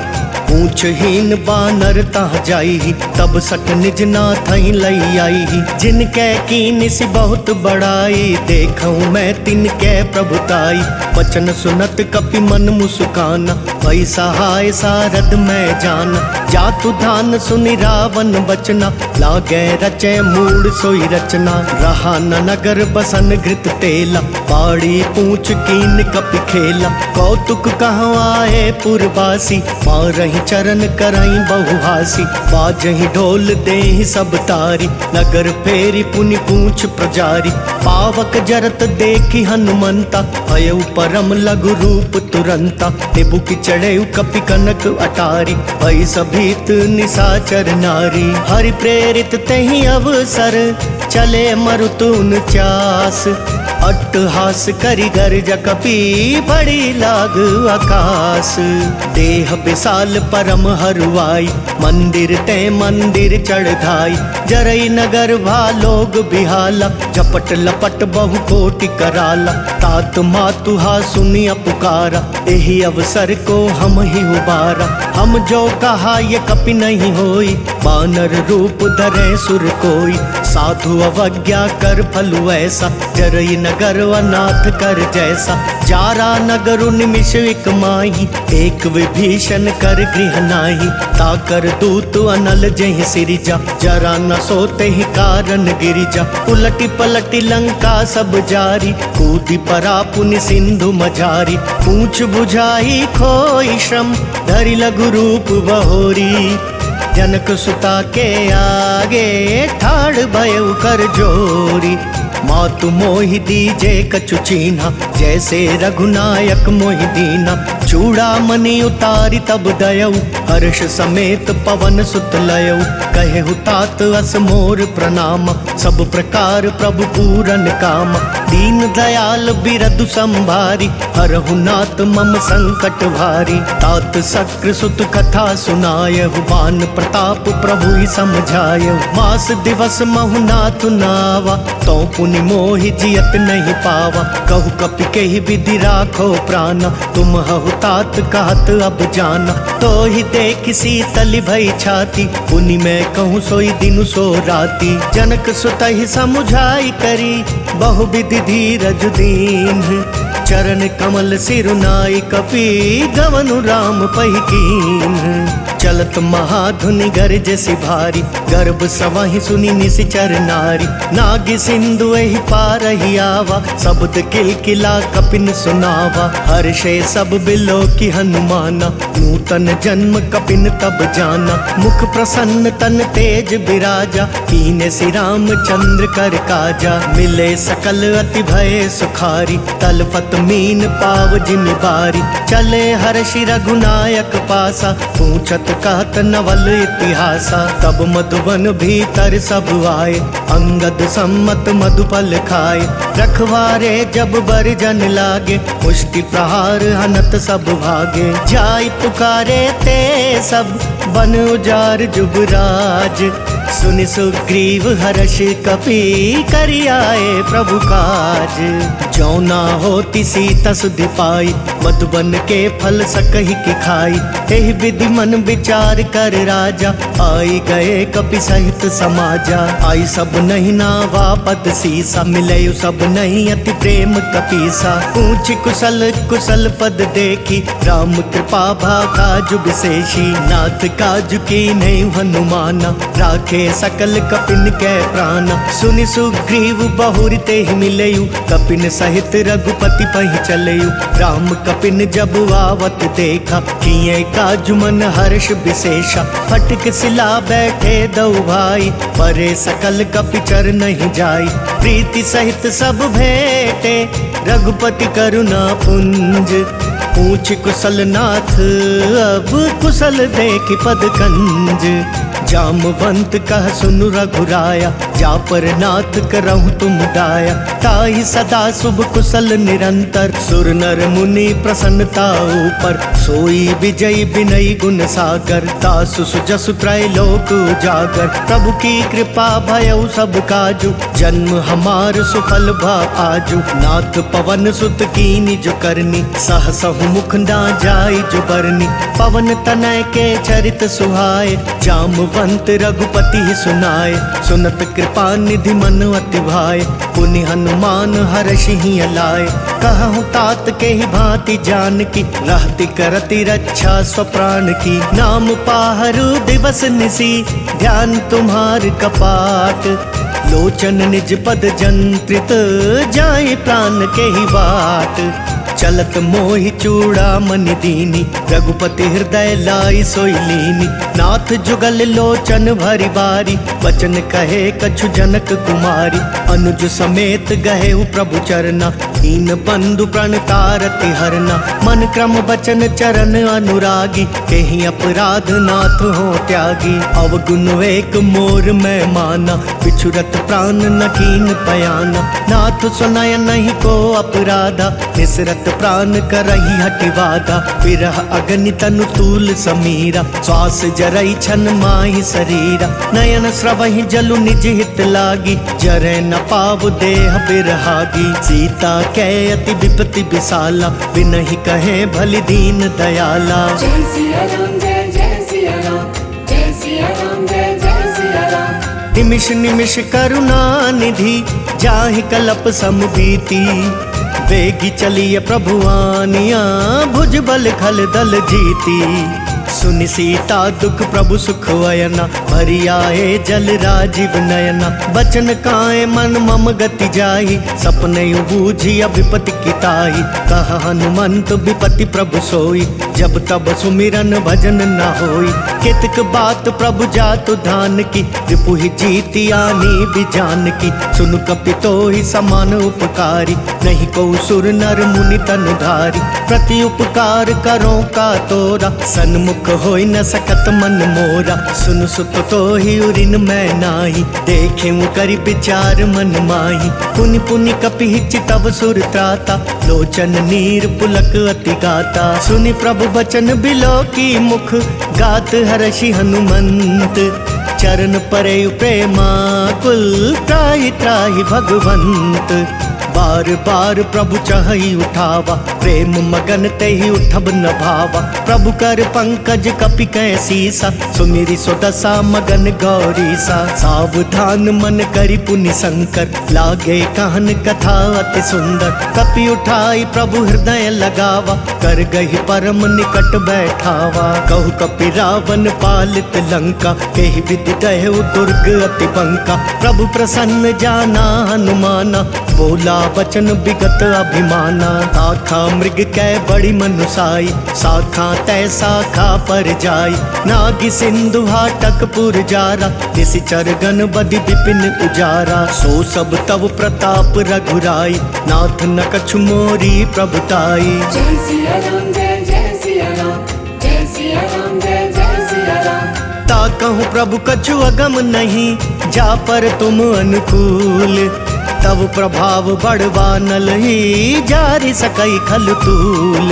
पूछहीन बानर तह जाई, तब सट निज नाथ लई आई। जिनके कीन सी बहुत बड़ाई, देखूं मैं तिनके प्रभुताई। वचन सुनत कपि मन मुस्काना, भई सहाय सारद मैं जाना। जातु धान सुनि रावण बचना, लागे रचे मूड सोई रचना। रहा न नगर बसन घृत तेला, बाड़ी पूछ कीन कपि खेला। कौतुक कहूँ आए पुरवासी, मारही चरण कराई बहुहासी। बाजही ढोल देहि सब तारी, नगर फेरी पुनि पूछ प्रजारी। पावक जरत देखी हनुमंता, भयउ परम लघु रूप तुरंता। निबु की चढ़ेउ कपि कनक अटारी, भई सभीत निशाचर नारी। हरि प्रेरित तेहि अवसर, चले मरुतुन चास। अट्टहास करि गर्ज कपि, बड़ी लाग आकाश। देह विशाल परम हरुआई, मंदिर ते मंदिर चढ़ाई। जरई नगर भालोग बिहाला, झपट लपट बहु कोटि कराला। तात मातुहा सुनिया पुकारा, एहि अवसर को हम ही उबारा। हम जो कहा ये कपि नहीं होई, बानर रूप धरे सुर कोई। साधु अवज्ञा कर फलु ऐसा, जरई नगर अनाथ कर जैसा। जारा नगरु निमिष एक माही, एक विभीषण कर गृह नाही। ताकर दूत अनल जहि सिरिजा, जरा न सोते ही कारण गिरिजा। उलटी पलटी लंका सब जारी, कूदी परा पुनि सिंधु मझारी। पूछ बुझाई खोई श्रम, धरि लघु रूप बहोरी। जनक सुता के आगे, ठाड़ भयउ कर जोरी। मातु मोहि दीजे कछु चीन्हा, जैसे रघुनायक मोहि दीना। चूड़ामणि उतारी तब दयऊ, हर्ष समेत पवन सुत लयऊ। कहेहु तात अस मोर प्रणाम, सब प्रकार प्रभु पूरन काम। दीन दयाल बिरदु संभारी, हरहु नाथ मम संकट भारी। तात शक्र सुत कथा सुनायहु, बान प्रताप प्रभु ही समझायहु। मास दिवस महु नाथ नावा, तो पुनि मोहि जियत नहीं पावा। कहु कपि केहि विधि राखो प्राणा, तुम हहु तात कहत अब जाना। तो ही देख शीतल भई छाती, पुनि मैं कहूँ सोई दिनु सो राती। जनक सुत ही समुझाई करी, बहु विधि धीरज दीन। चरण कमल सिरुनाई कपि, गवनु राम पहि कीन। चलत महाधुनि गर्ज सि भारी, गर्भ सवहि सुनि निशिचर नारी। नाग सिंधु एहि पारहि आवा, शब्द किलकिला कपिन सुनावा। हर्षे सब बिलो की हनुमाना, नूतन जन्म कपिन तब जाना। मुख प्रसन्न तन तेज बिराजा, कीने सि राम चंद्र कर काजा। मिले सकल अति भय सुखारी, तलफत मीन पाव जिमि बारी। चले हर्षि रघुनायक पासा, पूछत कहत नवल इतिहासा। तब मधुबन भीतर सब आए, अंगद सम्मत मधुफल खाए। रखवारे जब बरजन लागे, मुष्टि प्रहार हनत सब भागे। जाय पुकारे ते सब, बन उजार जुबराज। सुनि सुग्रीव हर्ष कपि, करि आए प्रभु काज। जो ना होती सीता सुधि पाई, मधुबन के फल सकहि की खाई। एहि विधि मन विचार कर राजा, आई गए कपि सहित समाजा। आई सब नहीं नावा पद सीसा, मिले सब नहीं अति प्रेम कपीसा। पूछ कुशल कुशल पद देखी, राम कृपा भागा जुग शेषी। नाथ काज की नहीं हनुमाना, राखे राखे सकल कपिन के प्राण। सुनि सुग्रीव बहुरी ते ही मिलयु, कपिन सहित रघुपति पहि चलयु। राम कपिन जब आवत देखा, किए काजु मन हर्ष विशेषा। फटक सिला बैठे दो भाई, परे सकल कपि चर नहीं जाई। प्रीति सहित सब भेटे, रघुपति करुणा पुंज। पूछ कुशल नाथ अब कुशल देख पद कंज। जामवंत कह सुनु रघुराया, जा पर नाथ करहु तुम दाया। ताहि सदा शुभ कुशल निरंतर, सुर नर मुनि प्रसन्नता ऊपर। सोई विजयी विनयी गुण सागर, तासु सुजसु त्रैलोक उजागर। प्रभु की कृपा भयउ सब काजु, जन्म हमार सुफल भा आजु। नाथ पवन सुत कीनि जो करनी, सहसहु मुख ना जाई जो बरनी। पवन तनय के चरित सुहाए, जामवंत रघुपति ही सुनाए। सुनत कृपा निधि मन अति भाए, पुनि हनुमान हर्षि ही अलाए। कहूँ तात के ही भांति जानकी, रहती करती रक्षा स्वप्राण की। नाम पाहरु दिवस निसी, ध्यान तुम्हार कपाट। लोचन निज पद जंत्रित, जाए प्राण के ही बाट। चलत मोहि चूड़ामणि दीनी, रघुपति हृदय लाई सोई लीनी। नाथ जुगल लोचन भरी बारी, वचन कहे कछु जनक कुमारी। अनुज समेत गहे प्रभु चरना, दीन बंधु प्रणतारति हरना। मन क्रम बचन चरण अनुरागी, केहि अपराध नाथ हो त्यागी। अवगुण एक मोर मैं माना, बिछुरत प्राण न कीन पयाना। नाथ सुनय नहीं को अपराधा, निसरत प्राण करही हटिवादा। विरह अग्नि तनु तूल समीरा, श्वास जरई छन माहि शरीरा। नयन स्रवहि जलु निज हित लागी, जरै न पाव देह बिरहागी। सीता कै अति विपति विशाला, बिनहि कहे भलि दीन दयाला। जय सिया राम जय जय सिया राम, जय सिया राम जय जय सिया राम। निमिष निमिष करुणा निधि, जाहि कलप समबीती। वेगी चलिए प्रभुआनिया, भुज बल खल दल जीती। सुनि सीता दुख प्रभु सुख वयना, भरी आए जल राजीव नयना। बचन काए मन मम गति जाहि, सपने बूझी विपति किताही। कह हनुमंत विपति प्रभु सोई, जब तब सुमिरन भजन न होई। कितक बात प्रभु जातु धान की, रिपुहि जीति आनी बिजान की। सुनु कपितो ही समान उपकारी, नहीं को सुर नर मुनि तन धारी। प्रति उपकार करो का तोरा, सन्मुख होई न सकत मन मोरा। सुन सुत तो ही उरिन मैं नाही, देखे करि विचार मन माही। पुनि पुनि कपि चितव सुर त्राता, लोचन नीर पुलक अति गाता। सुनि प्रभु बचन बिलो की मुख, गात हर्षि हनुमंत। चरण परे प्रेमा कुल, त्राहि त्राहि भगवंत। बार बार प्रभु चहई उठावा, प्रेम मगन ते ही उठब न भावा। प्रभु कर पंकज कपि कै सीसा, सुमिरि सुदशा मगन गौरीसा। सावधान मन करि पुनि शंकर, लागे कहन कथा अति सुंदर। कपि उठाई प्रभु हृदय लगावा, कर गही परम निकट बैठावा। कहु कपि रावण पालित लंका, केहि विधि दहु दुर्ग अति बंका। प्रभु प्रसन्न जाना हनुमाना, बोला बचन विगत अभिमाना। शाखा मृग कै बड़ी मनुसाई, शाखा तय शाखा पर जाई। नागी सिंधु हाटक पुर जारा, निशिचर गण बदि विपिन उजारा। सो सब तव प्रताप रघुराई, नाथ न कछु मोरी प्रभुताई। जय सिया राम जय जय सिया राम, जय सिया राम जय जय सिया राम। ता कहूँ प्रभु कछु अगम नहीं, जा पर तुम अनुकूल। तब प्रभाव बढ़वा नल ही, जारि सकई खल तूल।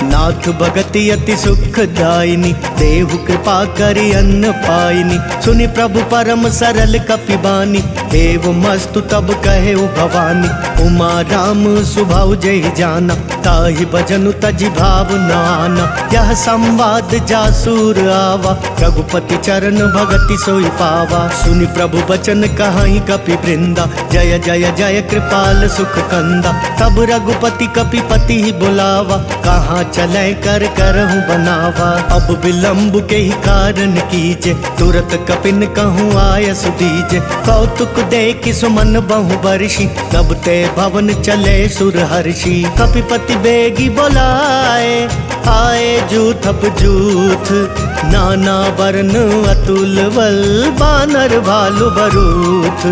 नाथ भगति अति सुखदायिनी, देहु कृपा करि अन्न पाइनी। सुनि प्रभु परम सरल कपिबानी, देव मस्तु तब कहे भवानी। उमा राम सुभाव जय जाना, ताहि भजनु तजि भाव न आना। यह संवाद जासूर आवा, रघुपति चरण भगति सोई पावा। सुनि प्रभु बचन कहाई कपि वृंदा, जय जय जय कृपाल सुख कंदा। तब रघुपति कपिपति ही बुलावा, कहाँ चले कर करहूँ बनावा। अब विलम्ब के ही कारण कीजे, तुरत कपिन कहूँ आय सुदीजे। कौतुक देख सुमन बहु बरसी, तब ते भवन चले सुर हर्षि। कपिपति बेगी बोलाए, आए जूथप जूथ, नाना वर्ण अतुल बल, बानर भालु बरूथ।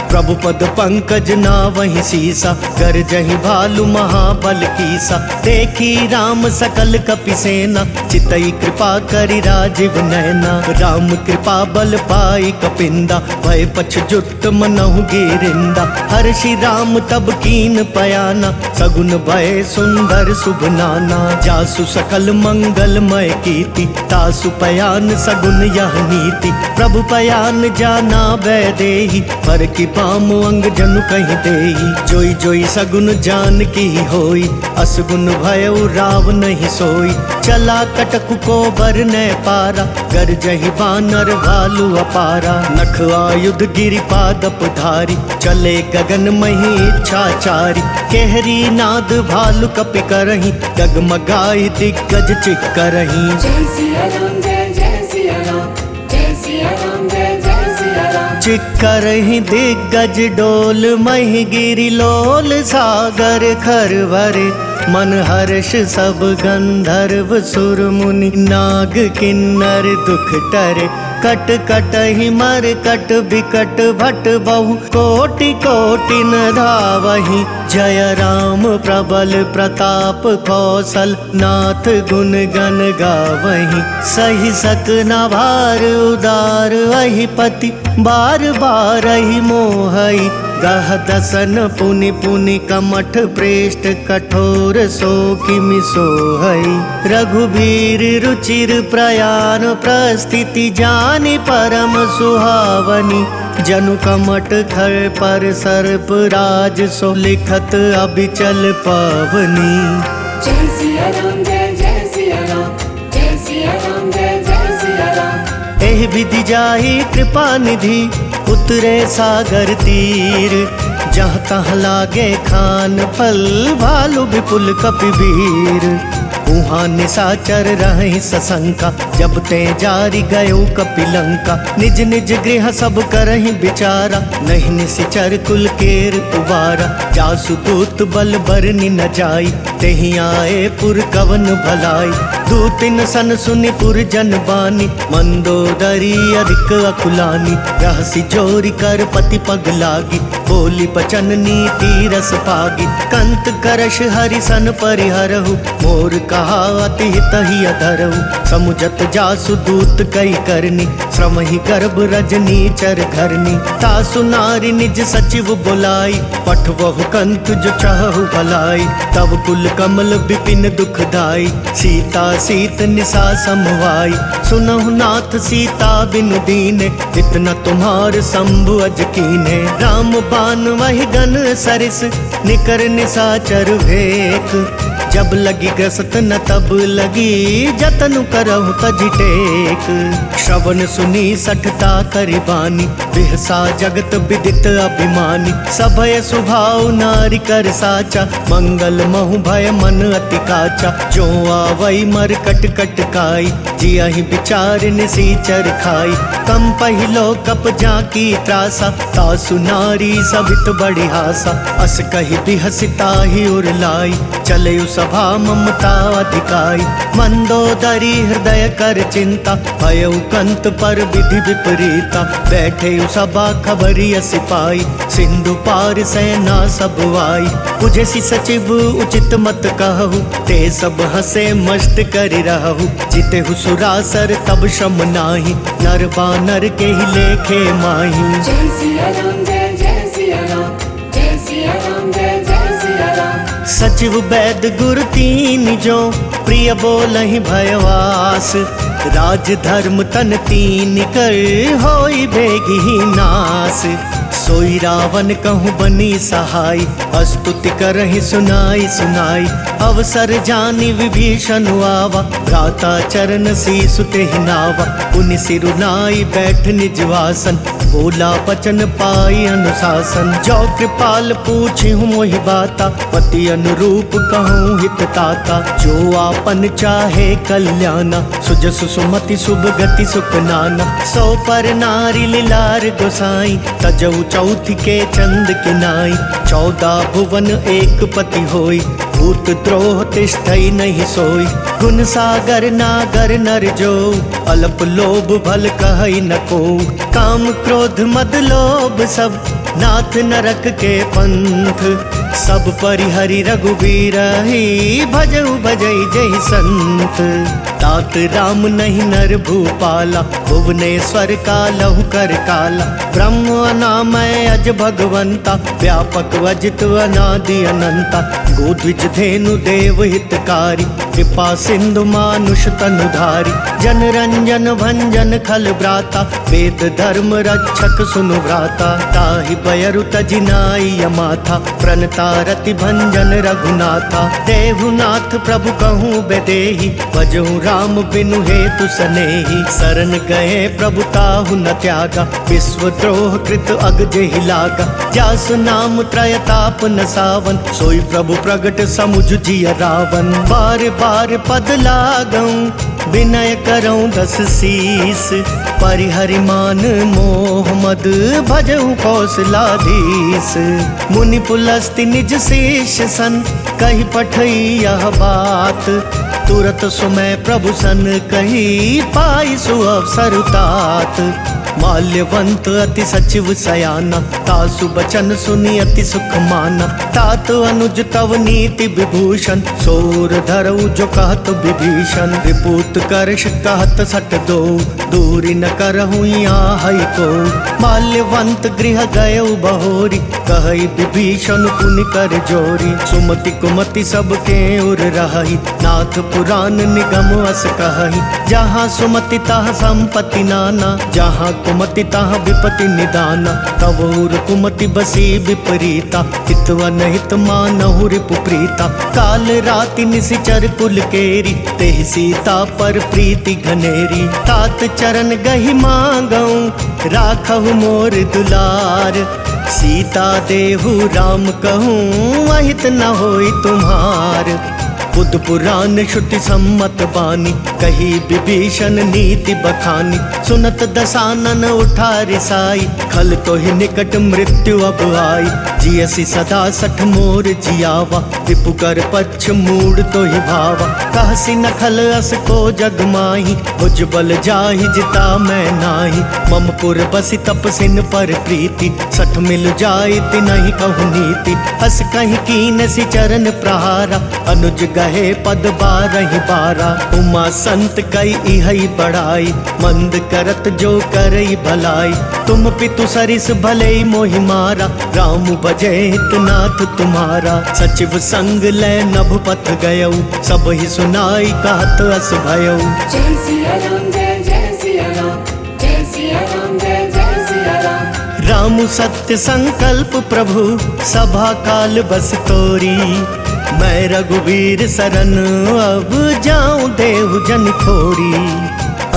प्रभु पद पंकज ना वही सीसा, गरजहि भालु महाबल कीसा। देखी राम सकल कपि सेना, चितई कृपा करि राजीव नैना। राम कृपा बल पाई कपिंदा, भय पछ जुट मनहु गिरिंदा। हर्षि राम तब कीन पयाना, सगुन भय सुंदर शुभ नाना। जासु सकल मंगलमय कीर्ति, तासु पयान सगुन यह नीति। प्रभु पयान जाना वैदेही, पर की पाम अंग जनु कहीं देही। जोई जोई सगुन जान की होई, असगुन भयउ राव नहीं सोई। चला कटकु को बर न पारा, गरजहि बानर भालु अपारा। नख आयुध गिरि पादप धारी, चले गगन मही इच्छाचारी। केहरी नाद भालु कपि करही, डगमगाई दिग्गज चिक करही। जय सिया राम जय जय सिया राम, जय सिया राम जय जय सिया राम। चिक्करहि दिग्गज डोल, महि गिरि लोल सागर खरवरे। मन हर्ष सब गंधर्व सुर मुनि, नाग किन्नर दुख टरे। कट कटहि मर कट बिकट भट बहु, कोटि कोटि न धावहि। जय राम प्रबल प्रताप कौशल, नाथ गुण गण गावहि। सही सक न भार उदार अहिपति, बार बार ही मोहई। गह दसन पुनि पुनि कमठ प्रेष्ठ, कठोर सो किमि सोहई। रघुबीर रुचिर प्रयाण प्रस्थिति, जानि परम सुहावनी। जनु कमठ खर पर सर्प राज, सो लिखत अबिचल पावनी। जय सिया राम जय जय सिया राम, जय सिया राम जय जय सिया राम। एहि विधि जाहि कृपा निधि, उतरे सागर तीर। जहाँ तहाँ लागे खान फल, भालु विपुल कपिवीर। उहाँ निशाचर रहि सशंका, जब ते जारी गयो कपिलंका। निज निज गृह सब करहि विचारा, नहीं निशिचर कुल केर उबारा। जासु दूत बल बरनि न जाई, तेहि आए पुर कवन भलाई। दूतिन सन सुनि पुर जन बानी, मंदोदरी अधिक अकुलानी। रहसि जोरी कर पति पग लागी, बोली बचन नीति रस पागी। कंत करश हरि सन परिहरहु, मोर कहा अति हित ही अधरहु। समुझत जासु दूत कई करनी, श्रम ही गर्भ रजनी चर घरनी। तासु नारी निज सचिव बुलाई, पठवहु कंत जो चाहु भलाई। तब कुल कमल विपिन दुखदाई, सीता सीत निशा समवाई। सुनहु नाथ सीता बिनु दीने, इतना तुम्हार शंभु अज कीने। राम बान वही गन सरिस, निकर निशाचर भेक। जब लगी ग्रसत न तब लगी, जतनु करहु तजि टेक। श्रवण सुनी सठता करि बानी, बिहसा जगत विदित अभिमानी। सभय सुभाव नारी कर साचा, मंगल महु भय मन अति काचा। जो आवई मर कट कट काई, जियहि विचार निसीचर खाई। कम पहिलो कप जाकी त्रासा, तासु नारी सबित बड़ी हासा। अस कहि बिहसिता ही उरलाई, चले सभा ममता अधिकाई। मंदोदरी हृदय कर चिंता, भयउ कंत पर विधि विपरीता। बैठे सभा खबरी सिपाही, सिंधु पार सेना सब आई। बुझेसी सचिव उचित मत कहु, ते सब हसे मस्त करि रहु। जितेहु सुरासर तब श्रम नाही, नर बानर के ही लेखे माही। जय सिया राम जय जय सिया राम, जय सिया राम जय जय सिया राम। सचिव वैद गुर तीन जो, प्रिय बोलहि भयवास। राज धर्म तन तीन कर, होई बेगी ही नास। सोई रावण कहूँ बनी सहाय, स्तुति करहि सुनाई सुनाई। अवसर जानी विभीषण आवा, भ्राता चरण शीसु तेहि नावा। पुनि सिरु नाई बैठ निज वासन, बोला बचन पाई अनुशासन। जो कृपाल पूछी हूँ मोहि बाता, पति अनुरूप कहूँ हित ताता। जो आपन चाहे कल्याणा, सुजस सुमति शुभ गति सुख नाना। सो पर नारी लीलार गोसाई, तजऊ चौथ के चंद किनाई। 14 भुवन एक पति होई, भूत द्रोह तिष्ठई नहीं सोई। गुण सागर नागर नर जो, अल्प लोभ भल कहई न को। काम क्रोध मद लोभ सब, नाथ नरक के पंथ। सब परिहरि रघुबीर ही, भजऊ भजई जय संत। तात राम नहीं नर भूपाला, भुवनेश्वर कालहु कर काला। ब्रह्म अनामय अज भगवंता, व्यापक वजित अनादि अनंता। गोद्विज धेनु देव हितकारी, कृपा सिंधु मानुष तनुधारी। जन रंजन भंजन खल ब्राता, वेद धर्म रक्षक सुनु व्राता। ताहि बयरु तजिनाई यमाथा, प्रणता रति भंजन रघुनाथा। देहुनाथ प्रभु कहूँ बेदेहि, भजहु राम बिनु हेतु सनेहि। शरण गए प्रभु ताहु न त्यागा, विश्व द्रोह कृत अग जेहि लागा। जासु नाम त्रयताप न सावन, सोई प्रभु प्रगट समुझ जिय रावण। बार बार पद लागऊं, विनय करऊं 10 शीस। परिहरि मान मोह मद, भजहु कौशलाधीश। मुनि पुलस्ति निज शेष सन, कही पठई यह बात। तुरत सुमय प्रभु सन कही, पाई सुअवसर तात। माल्यवंत अति सचिव सयाना, तासु बचन सुनी अति सुख माना। तात अनुज तव नीति विभूषण, सोर धरऊ जो कहत विभीषण। विपूत करश कहत सट दो, दूरी न करहु यहाँ को। माल्यवंत गृह गयऊ बहोरी, कहई विभीषण पुनि कर जोरी। सुमति कुमति सबके उर रही, नाथ पुराण निगम अस कहई। जहाँ सुमति तहाँ संपत्ति नाना, जहाँ कुमति तहाँ विपति निदाना। तवोर कुमति बसी विपरीता, हितवन हित मानहु रिपु प्रीता। काल राति निशिचर कुल केरी, तेहि सीता पर प्रीति घनेरी। तात चरण गहि मांगऊं, राखहु मोर दुलार। सीता देहु राम कहूँ, अहित न होई तुम्हार। बुद्ध पुराण श्रुति सम्मत बानी, कही विभीषण नीति बखानी। सुनत दसानन उठा रिसाई, खल तो ही निकट मृत्यु अब आई। जियसी सदा 60 मोर जियावा, रिपु कर पक्ष मूड तो ही भावा। कहसी न खल अस को जग माही, भुज बल जाहि जिता मैं नाही। मम पुर बसी तपसिन पर प्रीति, 60 मिल जाई तिनहि कहु नीति। हस कहीं कीन सी चरण प्रहारा, अनुज गहे पद 12 12। उमा संत कई इहई बड़ाई, मंद करत जो करई भलाई। तुम पितु सरिस भले मोहि मारा, राम बजे हितनाथ तुम्हारा। सचिव संग लय नभ पथ गयऊ, सब ही सुनाई कहत अस भयऊ। जय सिया राम जय जय सिया राम, जय सिया राम जय जय सिया राम। राम सत्य संकल्प प्रभु, सभा काल बस तोरी। मैं रघुवीर शरण अब जाऊं देहु जन खोरी।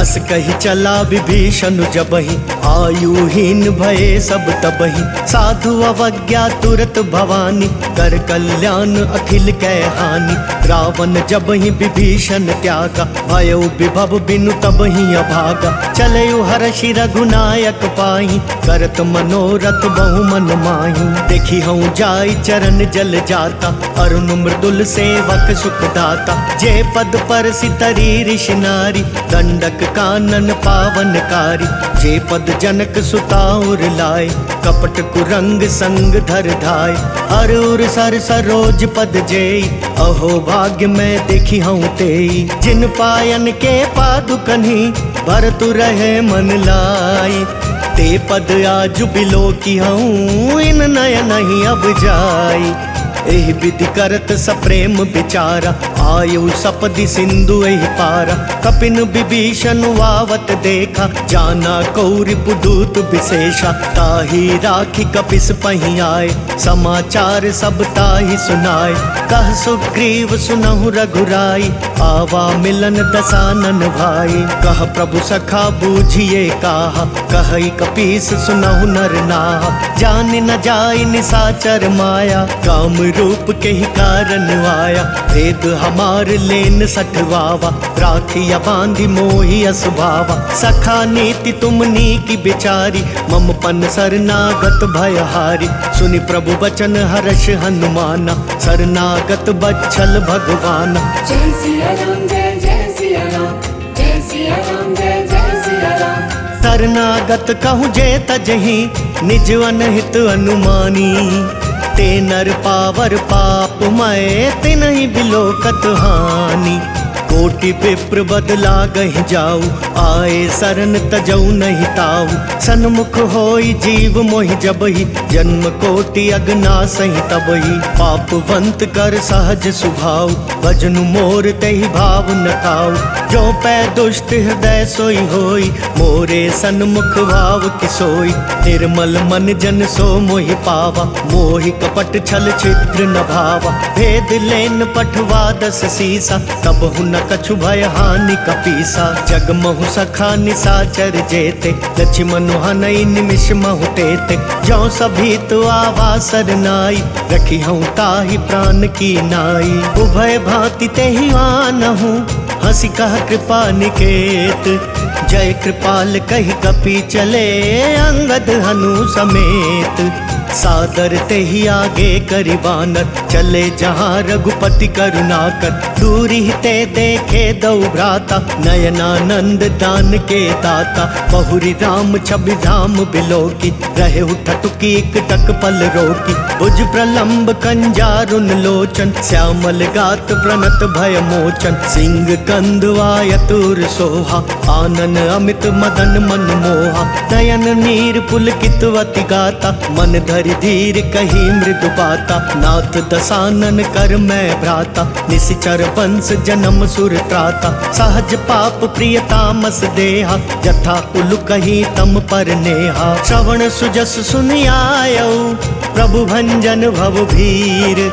अस कही चला विभीषण जबहि, आयुहीन भये सब तबहि। साधु अवज्ञा तुरत भवानी, कर कल्याण अखिल कै हानि। रावण जबहि विभीषण त्यागा, भयो विभव बिनु तबहि अभागा। चलयु हर्षि रघुनायक पाहि, करत मनोरथ बहु मन माहि। देखी हूँ जाई चरण जल जाता, अरुण मृदुल सेवक सुख दाता। जे पद पर सितरी ऋषि नारी, दंडक कानन पावनकारी। जे पद जनक सुताउर लाए, कपट कुरंग संग धर धाय। हर उर सर सरोज पद जेई, अहो भाग्य मैं देखी हूँ तेई। जिन पायन के पादुकन्ही, भरतु रहे मन लाई। ते पद आज बिलो की हूँ, इन नयन नहीं अब जाई। एहि विधि करत सप्रेम विचारा, आयु सपदि सिंधु एहि पारा। कपिन विभीषण वावत देखा, जाना कौरि पुदूत विशेषा। ताहि राखी कपिस पहि आए, समाचार सब ताहि सुनाए। कह सुग्रीव सुनहु रघुराई, आवा मिलन दसानन भाई। कह प्रभु सखा बूझिए काहा, कहई कपीस सुनहु नर नाहा। जान न जाय निसाचर माया, काम रूप के ही कारण आया। भेद हमार लेन सठवावा, राखिया बांधी मोहि असुभावा। सखा नीति तुमनी की बिचारी, मम पन शरणागत भयहारी। सुनि प्रभु बचन हर्ष हनुमाना, शरणागत बच्छल भगवाना। जय सिया राम जय जय सिया राम, जय सिया राम जय जय सिया राम। शरणागत कहूँ जे तजहि, निज अनहित अनुमानी। ते नर पावर पाप मय, तिनहि बिलोकत हानि। कोटि विप्र बदला गहि जाऊ, आए शरण तजऊ नहीं ताऊ। सन्मुख होई जीव मोहि जबहि, जन्म कोटि अगना सहि तबहि। पापवंत कर सहज सुभाऊ, भजनु मोर तेहि भाव न खाऊ। जो पै दुष्ट हृदय सोई होई, मोरे सन्मुख भाव किसोई। निर्मल मन जन सो मोहि पावा, मोहि कपट छल छिद्र न भावा। भेद लेन पठवा दस सीसा, तब हुन कछु भय हानि कपीसा। जग महु सखा निसाचर जेते, लक्ष्मण हनई निमिष महु तेते। जो सभी तो आवा सरनाई, रखी हूँ ताहि प्राण की नाई। उभय भांति तेहि आनहु, हंसी कह कृपा निकेत। जय कृपाल कहि कपि चले, अंगद हनु समेत। सादर तेहि आगे करि बानर, चले जहाँ रघुपति करुणाकर। दूरी ते देखे दौ भ्राता, नयनानंद दान के दाता। बहुरी राम छवि धाम बिलोकी, रहे ठटुकी एक टक पल रोकी। भुज प्रलंब कंजारुन लोचन, श्यामल गात प्रणत भय मोचन। सिंह कंद वायतुर सोहा, आनन अमित मदन मन मोहा। नयन नीर पुलकित अति गाता, मन धरि धीर कही मृदु बाता। नाथ दसानन कर मैं भ्राता, निशिचर वंश जन्म सुर त्राता। सहज पाप प्रिय तामस देहा, जथा उलु कही तम पर नेहा। श्रवण सुजस सुनि आयौ, प्रभु भंजन भव भीर।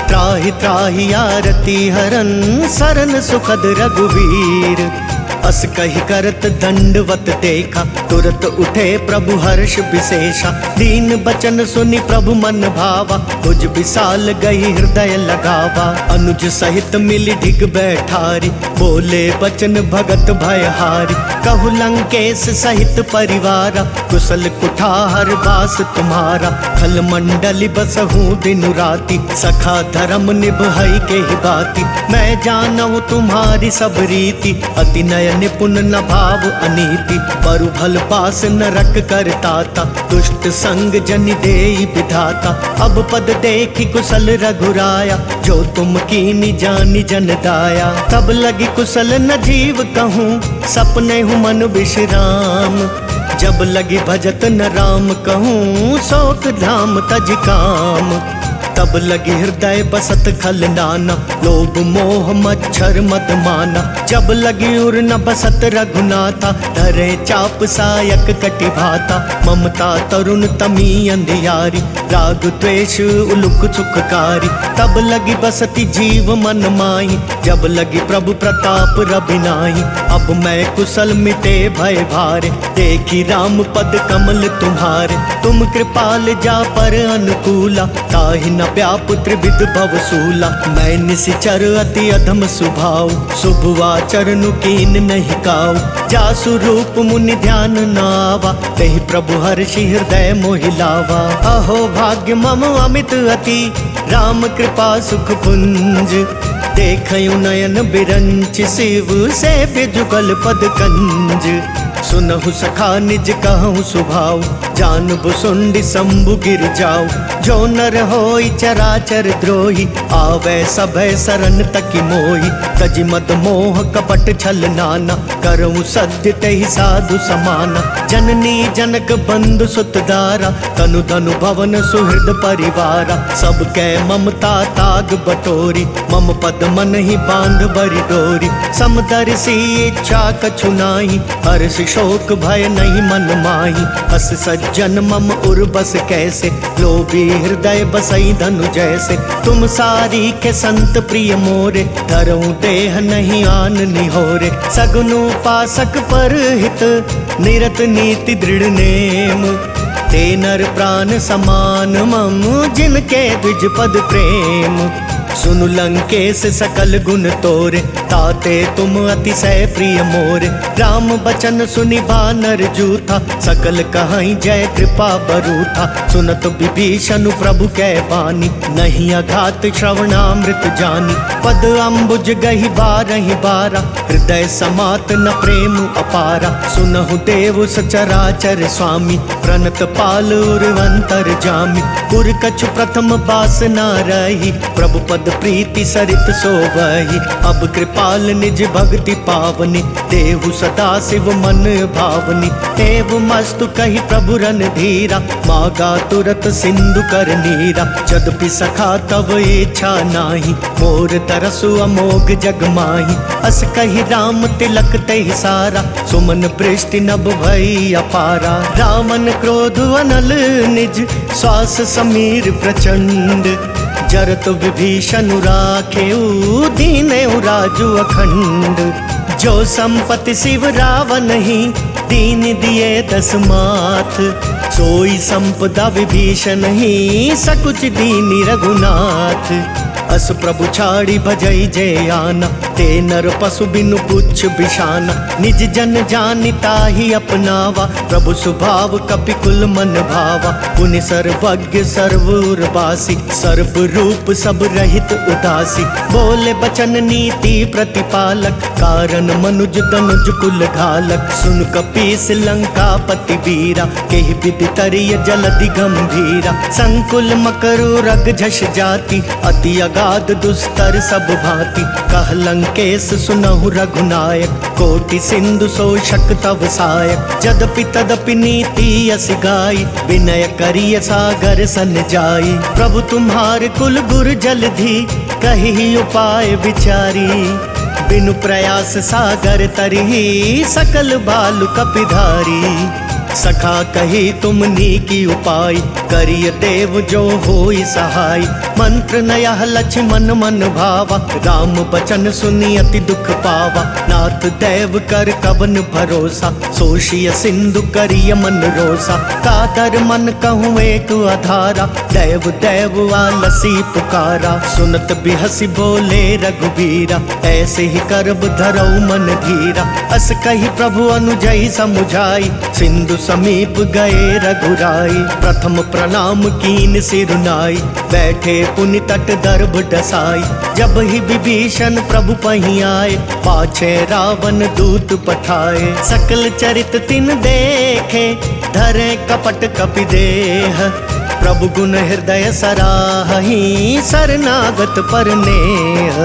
त्राहि त्राहि आरती हरन, सरन सुखद रघुवीर। अस कहि करत दंडवत देखा, तुरत उठे प्रभु हर्ष विशेषा। दीन बचन सुनि प्रभु मन भावा, भुज विशाल गई हृदय लगावा। अनुज सहित मिली ढिग बैठारी, बोले बचन भगत भयहारी। कहु लंकेश सहित परिवारा, कुशल कुठार बास तुम्हारा। खल मंडली बसहूँ दिनु राति, सखा धर्म निभई के ही बाती। मैं जानहु तुम्हारी सब रीति, अति नय निपुण न भाव अनीति। बरु भल पास नरक करताता, दुष्ट संग जन देई विधाता। अब पद देखी कुशल रघुराया, जो तुम कीनी जानी जन दाया। तब लगी कुशल न जीव कहूँ, सपने हूँ मन विश्राम। जब लगी भजत न राम कहूँ, शोक धाम तज काम। तब लगी हृदय बसत खल नाना, लोभ मोह मच्छर मद माना। जब लगी उर न बसत रघुनाथा, धरे चाप सायक कटि भाता। ममता तरुण तमी अंधियारी, राग द्वेष उलुक सुखकारी। तब लगी बसती जीव मन माही, जब लगी प्रभु प्रताप रबिनाही। अब मैं कुशल मिटे भय भारे, देखी राम पद कमल तुम्हारे। तुम कृपाल जा पर अनुकूला, ताहि न व्यापुत्र विद भवसूला। मैं निशिचर अति अधम सुभाव, शुभ आचरण कीन नहीं काऊ। जासु रूप मुनि ध्यान नावा, तेहि प्रभु हर्षि हृदय मोहि लावा। अहो भाग्य मम अमित अति, राम कृपा सुख पुंज। देखयु नयन बिरंच शिव, से जुगल पद कंज। सुनहु सखा निज कहूँ सुभाव, जानबु सुंडी शंभु गिर जाऊ। जो नर होई चराचर द्रोही, आवे सभय शरण तकी मोही। तजि मद मोह कपट छल नाना, करऊँ सत्य तेहि साधु समाना। जननी जनक बंधु सुतदारा, तनु धनु भवन सुहृद परिवारा। सब कै ममता ताग बटोरी, मम पद मन ही बांध बरी डोरी। समदर्शी इच्छा कछु नाही, हर्ष शोक भय नहीं मन माही। अस सज्जन मम उर बस कैसे, लोभी हृदय बसई धनु जैसे। तुम सारी के संत प्रिय मोरे, धरऊं देह नहीं आन निहोरे। सगुन उपासक पर हित, निरत नीति दृढ़ नेम। ते नर प्राण समान मम, जिनके द्विज पद प्रेम। सुनु लंकेश सकल गुण तोरे, ताते तुम अतिशय प्रिय मोरे। राम बचन सुनि बानर जूथा, सकल कहाई जय कृपा बरूथा। सुनत विभीषण प्रभु कै बानी, नहीं अघात श्रवणामृत जानी। पद अम्बुज गहि बारहि बारा, हृदय समात न प्रेम अपारा। सुनहु देव सचराचर स्वामी, प्रणत पाल उर्वंतर जामी। पुर कछु प्रथम बास न रही, प्रभु पद प्रीति सरित सोवही। अब कृपाल निज भक्ति पावनी, देहु सदा शिव मन भावनी। एव मस्तु कही प्रभु रन धीरा, मागा तुरत सिंधु कर नीरा। यद्यपि सखा तब इच्छा नाही, मोर तरसु अमोघ जग माही। अस कही राम तिलक तहि सारा, सुमन पृष्टि नभ भई अपारा। रावण क्रोध अनल निज, श्वास समीर प्रचंड। जरत विभीषण राखेऊ, दीनेऊ राजु अखंड। जो संपत्ति शिव रावण ही, दीन दिए दस माथ। सोई संपदा विभीषण ही, सकुच दीनी रघुनाथ। अस प्रभु छाड़ी भजई जय आना, ते नर पशु बिनु पुच्छ बिछाना। निज जन जानिता ही अपनावा, प्रभु स्वभाव कपि कुल मन भावा। पुनि सर्वज्ञ सर्वउर्वासी, सर्व रूप सब रहित उदासी। बोले बचन नीति प्रतिपालक, कारण मनुज तनुज कुल घालक। सुन कपीस लंका पति वीरा, केहि विधि तरिय जलधि गंभीरा। संकुल मकरु रग झष जाति, अति अगाध दुस्तर सब भांति। कह लंकेश सुनहु रघुनायक, कोटि सिंधु शोषक तव सायक। जदपि तदपि नीति यस गाई, विनय करिय सागर सन जाई। प्रभु तुम्हार कुल गुर जलधि, कही उपाय विचारी। बिनु प्रयास सागर तरही, सकल बालु कपिधारी। सखा कही तुमनी की उपाय, करिय देव जो होई सहाय। मंत्र नयह लक्ष्मण मन भावा, राम बचन सुनी अति दुख पावा। नाथ देव कर कवन भरोसा, सोशिय सिंधु करिय मन रोसा। कातर मन कहूँ एक आधारा, देव देव आलसी पुकारा। सुनत बिहसी बोले रघुबीरा, ऐसे ही करब धरऊ मन धीरा। अस कही प्रभु अनुजई समुझाई, सिंधु समीप गए रघुराई। प्रथम प्रणाम कीन सिरुनाई, बैठे पुनि तट दर्भ डसाई। जब ही विभीषण प्रभु पही आए, पाछे रावण दूत पठाए। सकल चरित तिन देखे, धरे कपट कपि देह। प्रभु गुण हृदय सराही, शरणागत पर नेह।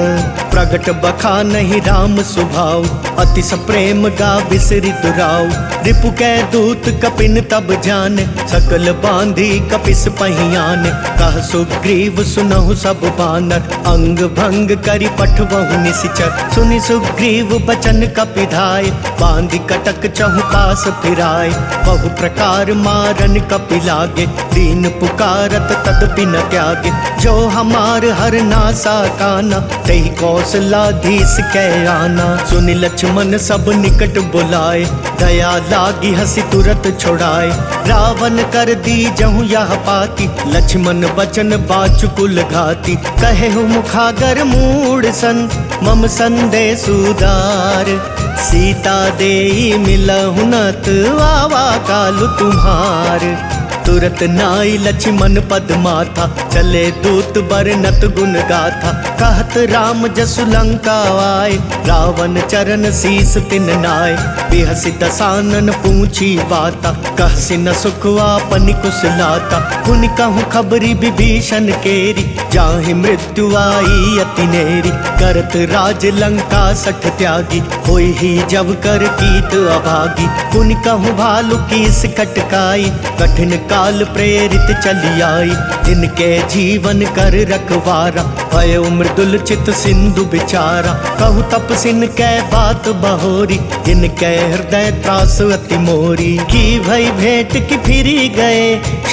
प्रगट बखा नहीं राम स्वभाव, अतिश प्रेम गा विसरित राव। रिपु कै दूत कपिन तब जाने, सकल बांधी कपिस पहियाने। कह सुग्रीव सुनहु सब बानर, अंग भंग करि पठवहु निशिचर। सुनि सुग्रीव बचन कपिधाय, बांधी कटक चहु पास फिराय। बहु प्रकार मारन कपि लागे, दीन पुकारत तदपि न त्यागे। जो हमार हर नासा काना, तेहि कौशलाधीश कै आना। सुनि लक्ष्मण सब निकट बुलाए, दया लागी हसी तुरत छुड़ाए। रावण कर दी जहु यह पाती, लक्ष्मण बचन बाचुकुल घाती। कहे हूँ मुखागर मूड सन, मम संदेश उदार। सीता देई मिलहु नत, आवा कालु तुम्हार। तुरत नाई लक्ष्मण पद माथा, चले दूत बरनत गुण गाथा। कहत राम जसु लंका आए, रावण चरण शीस तिन नाय। बिहसि दसानन पूछी बाता, कहसि न सुख आपनि कुशलाता। पुनि कहूँ खबरी विभीषण केरी, जाहि मृत्यु आई अति नेरी। करत राज लंका सठ त्यागी, होई ही जब कर कीट अभागी। पुनि कहूँ भालु कीस कटकाई, कठिन काल प्रेरित चली आई, जिनके जीवन कर रखवारा, भय मृदुल चित सिंधु बिचारा। कहु तपसिन कै बात बहोरी, जिनके हृदय त्रास अति मोरी। की भई भेंट की फिरी गए,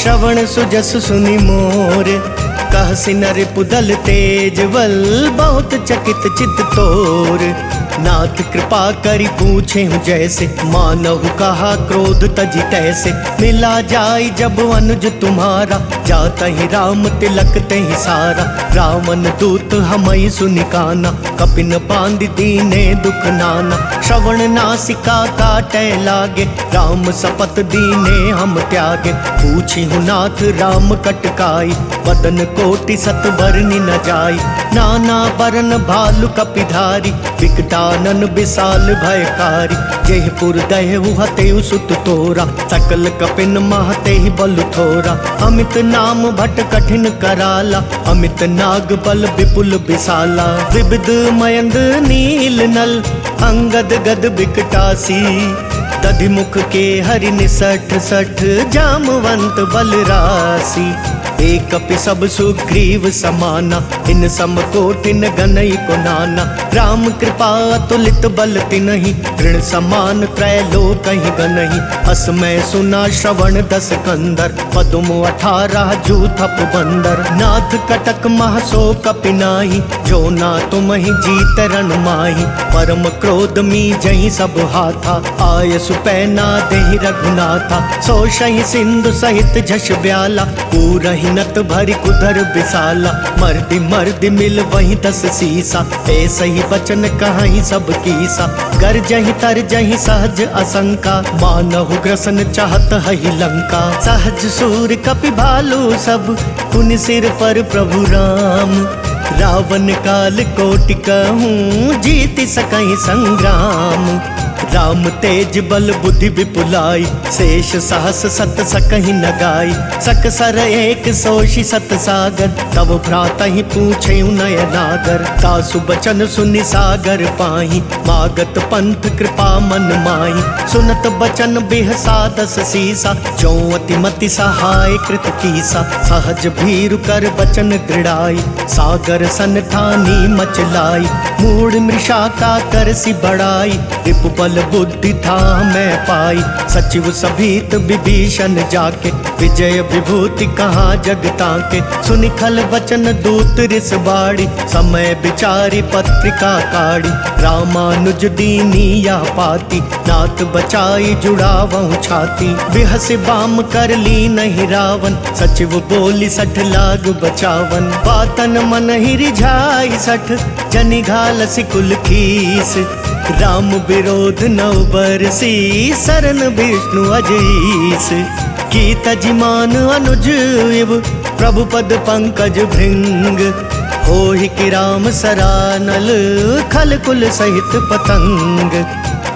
श्रवण सुजस सुनि मोर। कहसि नर पुदल तेज बल, बहुत चकित चित तोर। नाथ कृपा करि पूछे हूँ जैसे, मानहु कहा क्रोध तजी तैसे। मिला जाई जब अनुज तुम्हारा, जाता ही राम तिलक ते ही सारा। रावण दूत हमई सुनिकाना, कपिन बांध दीने दुख नाना। श्रवण नासिका काटे लागे, राम सपत दीने हम त्यागे। पूछी हूँ नाथ राम कटकाई, बदन कोटि सत बरनि न जाई। नाना बरन भालु कपिधारी, विकटानन विशाल भयकारी। जेहपुर दहेहु हतेउ सुत तोरा, सकल कपिन महते ही बल थोरा। अमित नाम भट कठिन कराला, अमित नाग बल विपुल विशाला। विविध मयंद नील नल, अंगद गद विकटासी। दधिमुख के हरि निसठ सठ, जामवंत बलरासी। एक कपि सब सुग्रीव समाना, इन सम कोटिन गनई को नाना। राम कृपा अतुलित बल तिनहि, ऋण समान त्रैलोक कहीं गनहि। अस मैं सुना श्रवण दस कंदर, पदुम 18 जूथप बंदर। नाथ कटक महसो कपि नाही, जो ना तुम ही जीत रण माही। परम क्रोध मी जही सब हाथा, आय सुपैना देहि रघुनाथा। सो सही सिंधु सहित झष ब्याला, पूरहि नत भरी कुधर विशाला। मर्दि मर्दि मिल वही 10 सीसा, ऐसे ही वचन कहीं सब कीसा। गर जही तर जही सहज असंका, मानहु ग्रसन चाहत हई लंका। सहज सूर कपि भालू सब, पुनि सिर पर प्रभु राम। रावण काल कोटि कहूँ, जीति सकहि संग्राम। राम तेज बल बुद्धि विपुलाई, शेष सहस सत सकहि न गाई। सकसर एक सोषि सत सागर, तब भ्रातहि पूछे नय नागर। तासु बचन सुनि सागर पाही, मागत पंथ कृपा मन माही। सुनत बचन बिहसा 10 सीसा, जो अति मति सहाय कृत कीसा। सहज भीरु कर बचन दृढ़ाई, सागर सन ठानी मचलाई। मूढ़ मृषा का कर सी बढ़ाई, रिपु बल बुद्धि था मैं पाई। सचिव सभीत विभीषण जाके, विजय विभूति कहाँ जगता के। सुनि खल वचन दूत रिस बाड़ी, समय विचारी पत्रिका काढ़ी। रामानुज दीनी या पाती, नाथ बचाई जुड़ावहु छाती। बिहस बाम कर ली नहीं रावण, सचिव बोली 60 लाग बचावन। बातन मन ही रिझाई 60, जनि घाल सिकुल खीस। राम विरोध नौ बरसी, सरन विष्णु अजीस। की तजिमान अनुज इव, प्रभु पद पंकज भृंग। होहि कि राम सरानल, खल कुल सहित पतंग।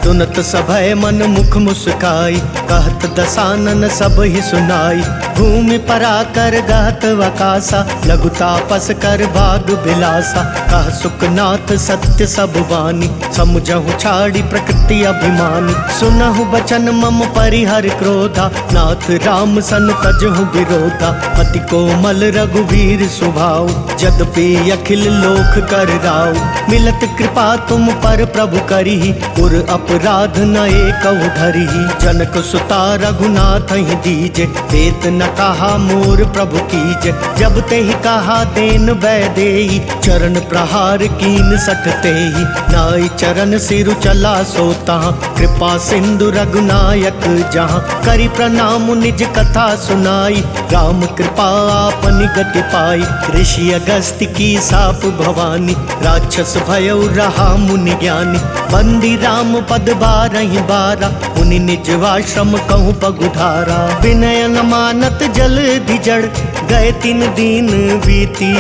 तुनत सभय मन मुख मुस्काई, कहत दसानन सब ही सुनाई। भूमि पराकर गहत वकासा, लघु तापस कर भाग बिलासा। कह सुखनाथ सत्य सब वानी, समुझहु छाड़ी प्रकृति अभिमानी। सुनहु बचन मम परिहर क्रोधा, नाथ राम सन तजहु विरोधा। अति कोमल रघुवीर सुभाऊ, यद्यपि अखिल लोक कर राऊ। मिलत कृपा तुम पर प्रभु करिहि, उर अपराध न एकहु धरिहि। जनक सुता रघुनाथ ही दीजे, वेत न कहा मोर प्रभु कीजे। जब ते ही कहा देन वैदेही, चरण प्रहार कीन 60 तेहि। नाई चरण सिरु चला सोता, कृपा सिंधु रघुनायक जहाँ। करि प्रणाम निज कथा सुनाई, राम कृपा आपनि गति पाई। ऋषि अगस्त्य की साप भवानी, राक्षस भयउ रहा मुनि ज्ञानी। बंदी राम पद 12 बारा, मुनि निज आश्रम कहूँ पगुधारा। विनय न मानत जल धिजड़, गए 3 दिन बीती।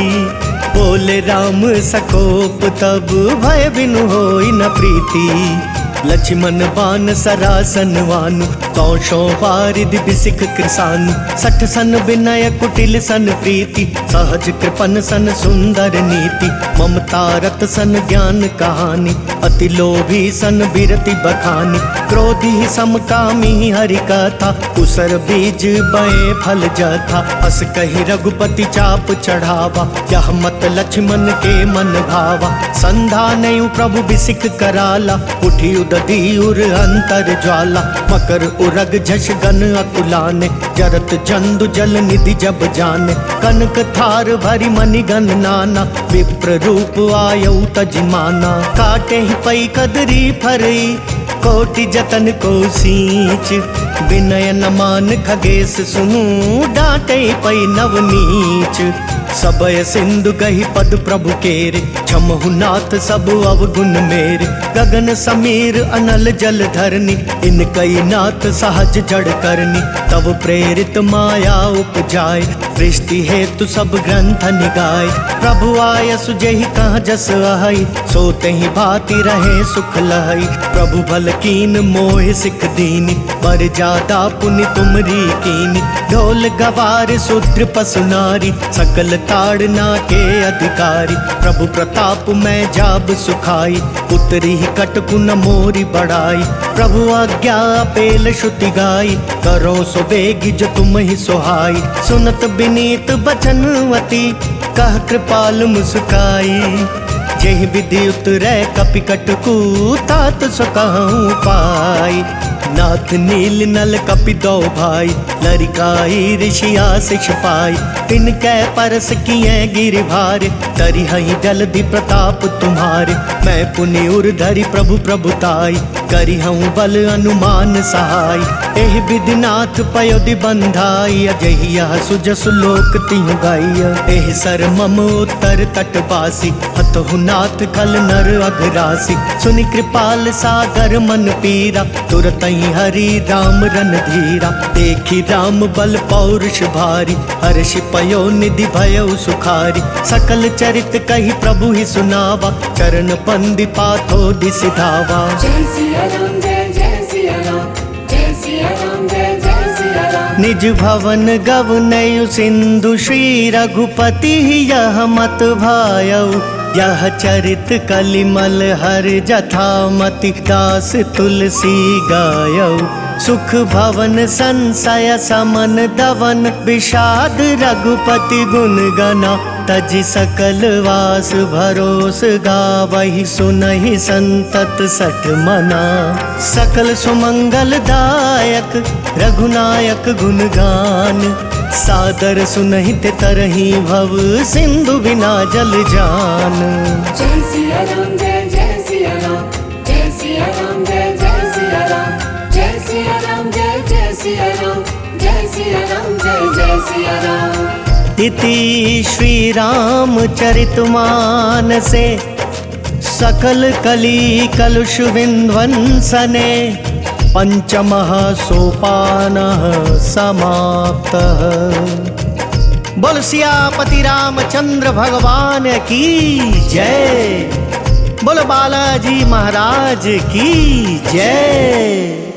बोले राम सकोप तब, भय बिनु होई न प्रीति। लक्ष्मण बान सरासन वानु, 100 बारिद बिसिख कृसानु। 60 सन विनय कुटिल सन प्रीति, सहज कृपन सन सुंदर नीति। ममता रत सन ज्ञान कहानी, अति लोभी सन बिरति बखानी। क्रोधी समकामी हरि कथा, उसर बीज बए फल जथा। अस कही रघुपति चाप चढ़ावा, यह मत लक्ष्मण के मन भावा। संधा नयु प्रभु बिसिख कराला, उठी उदधी उर अंतर ज्वाला। मकर उरग झष गन अकुलाने, जरत जंदु जल निधि जब जाने। कनक थार भरी मणिगन नाना, विप्र रूप आयौ तजमाना। काटे ही पई कदरी फरई, कोटि जतन को सींच। विनय न मान खगेश सुनु, डांटे पई नवनीच। सबय सिंधु गही पद प्रभु केरे, क्षमहु नाथ सब अवगुण मेरे। गगन समीर अनल जल धरनी, इन कई नाथ सहज जड़ करनी। तब प्रेरित माया उपजाय, सृष्टि हेतु सब ग्रंथ निगाय। प्रभु आय सुजहि कहाँ जस अहै, सोते ही भांति रहे सुख लहै। प्रभु भल कीन मोह सिख दीनी, बर जादा पुनि तुमरी कीनी। ढोल गवार शूद्र पशु नारी, सकल ताड़ना के अधिकारी। प्रभु प्रताप मैं जाब सुखाई, उतरी ही कटकु न मोरी बढ़ाई। प्रभु आज्ञा पेल श्रुति गाई, करो सो बेगी जो तुम ही सुहाई। सुनत विनीत बचनवती, कह कृपाल मुस्काई। जेहि विधि उतरै कपि कटकु, तात सो कहूँ पाई। नाथ नील नल कपि दो भाई, लरिकाई ऋषि आशिष पाई। तिनकै परस किए गिर भारे, तरि हई जलधि प्रताप तुम्हारे। मैं पुनि उर धरि प्रभु प्रभुताई, करि हूँ बल अनुमान सहाय। एहि विधि नाथ पयोधि बंधाई, अजहि यह सुजसु लोक तिहुँ गाइया। एहि सर मम उत्तर तटवासी, हतहु नाथ खल नर अघरासी। सुनि कृपाल सागर मन पीरा, तुरतहि हरि राम रणधीरा। देखी राम बल पौरुष भारी, हर्षि पयो निधि भयो सुखारी। सकल चरित कही प्रभु ही सुनावा, चरण बंदी पाथो दिसि धावा। जय सिया राम जय जय सिया राम, जय सिया राम जय जय सिया राम। निज भवन गवनयु सिंधु, श्री रघुपति यह मत भायउ। यह चरित कलिमल हर जथा मति, दास तुलसी गायौ। सुख भवन संशय समन दवन, विषाद रघुपति गुण गना। तजि सकल वास भरोस गावहि, सुनहि संतत सठ मना। सकल सुमंगल दायक रघुनायक गुण गान, सादर सुनहित तरहि भव सिंधु बिना जल जान। जय सिया राम जय जय सिया राम, जय सिया राम जय जय सिया राम। जय सिया राम जय जय सिया राम, जय सिया राम जय जय सिया राम। इति श्री राम चरितमानसे, सकल कली कलुष विध्वंसने। पंचमः सोपानः समाप्तः। बोल सियापति रामचंद्र भगवान की जय। बोल बालाजी महाराज की जय।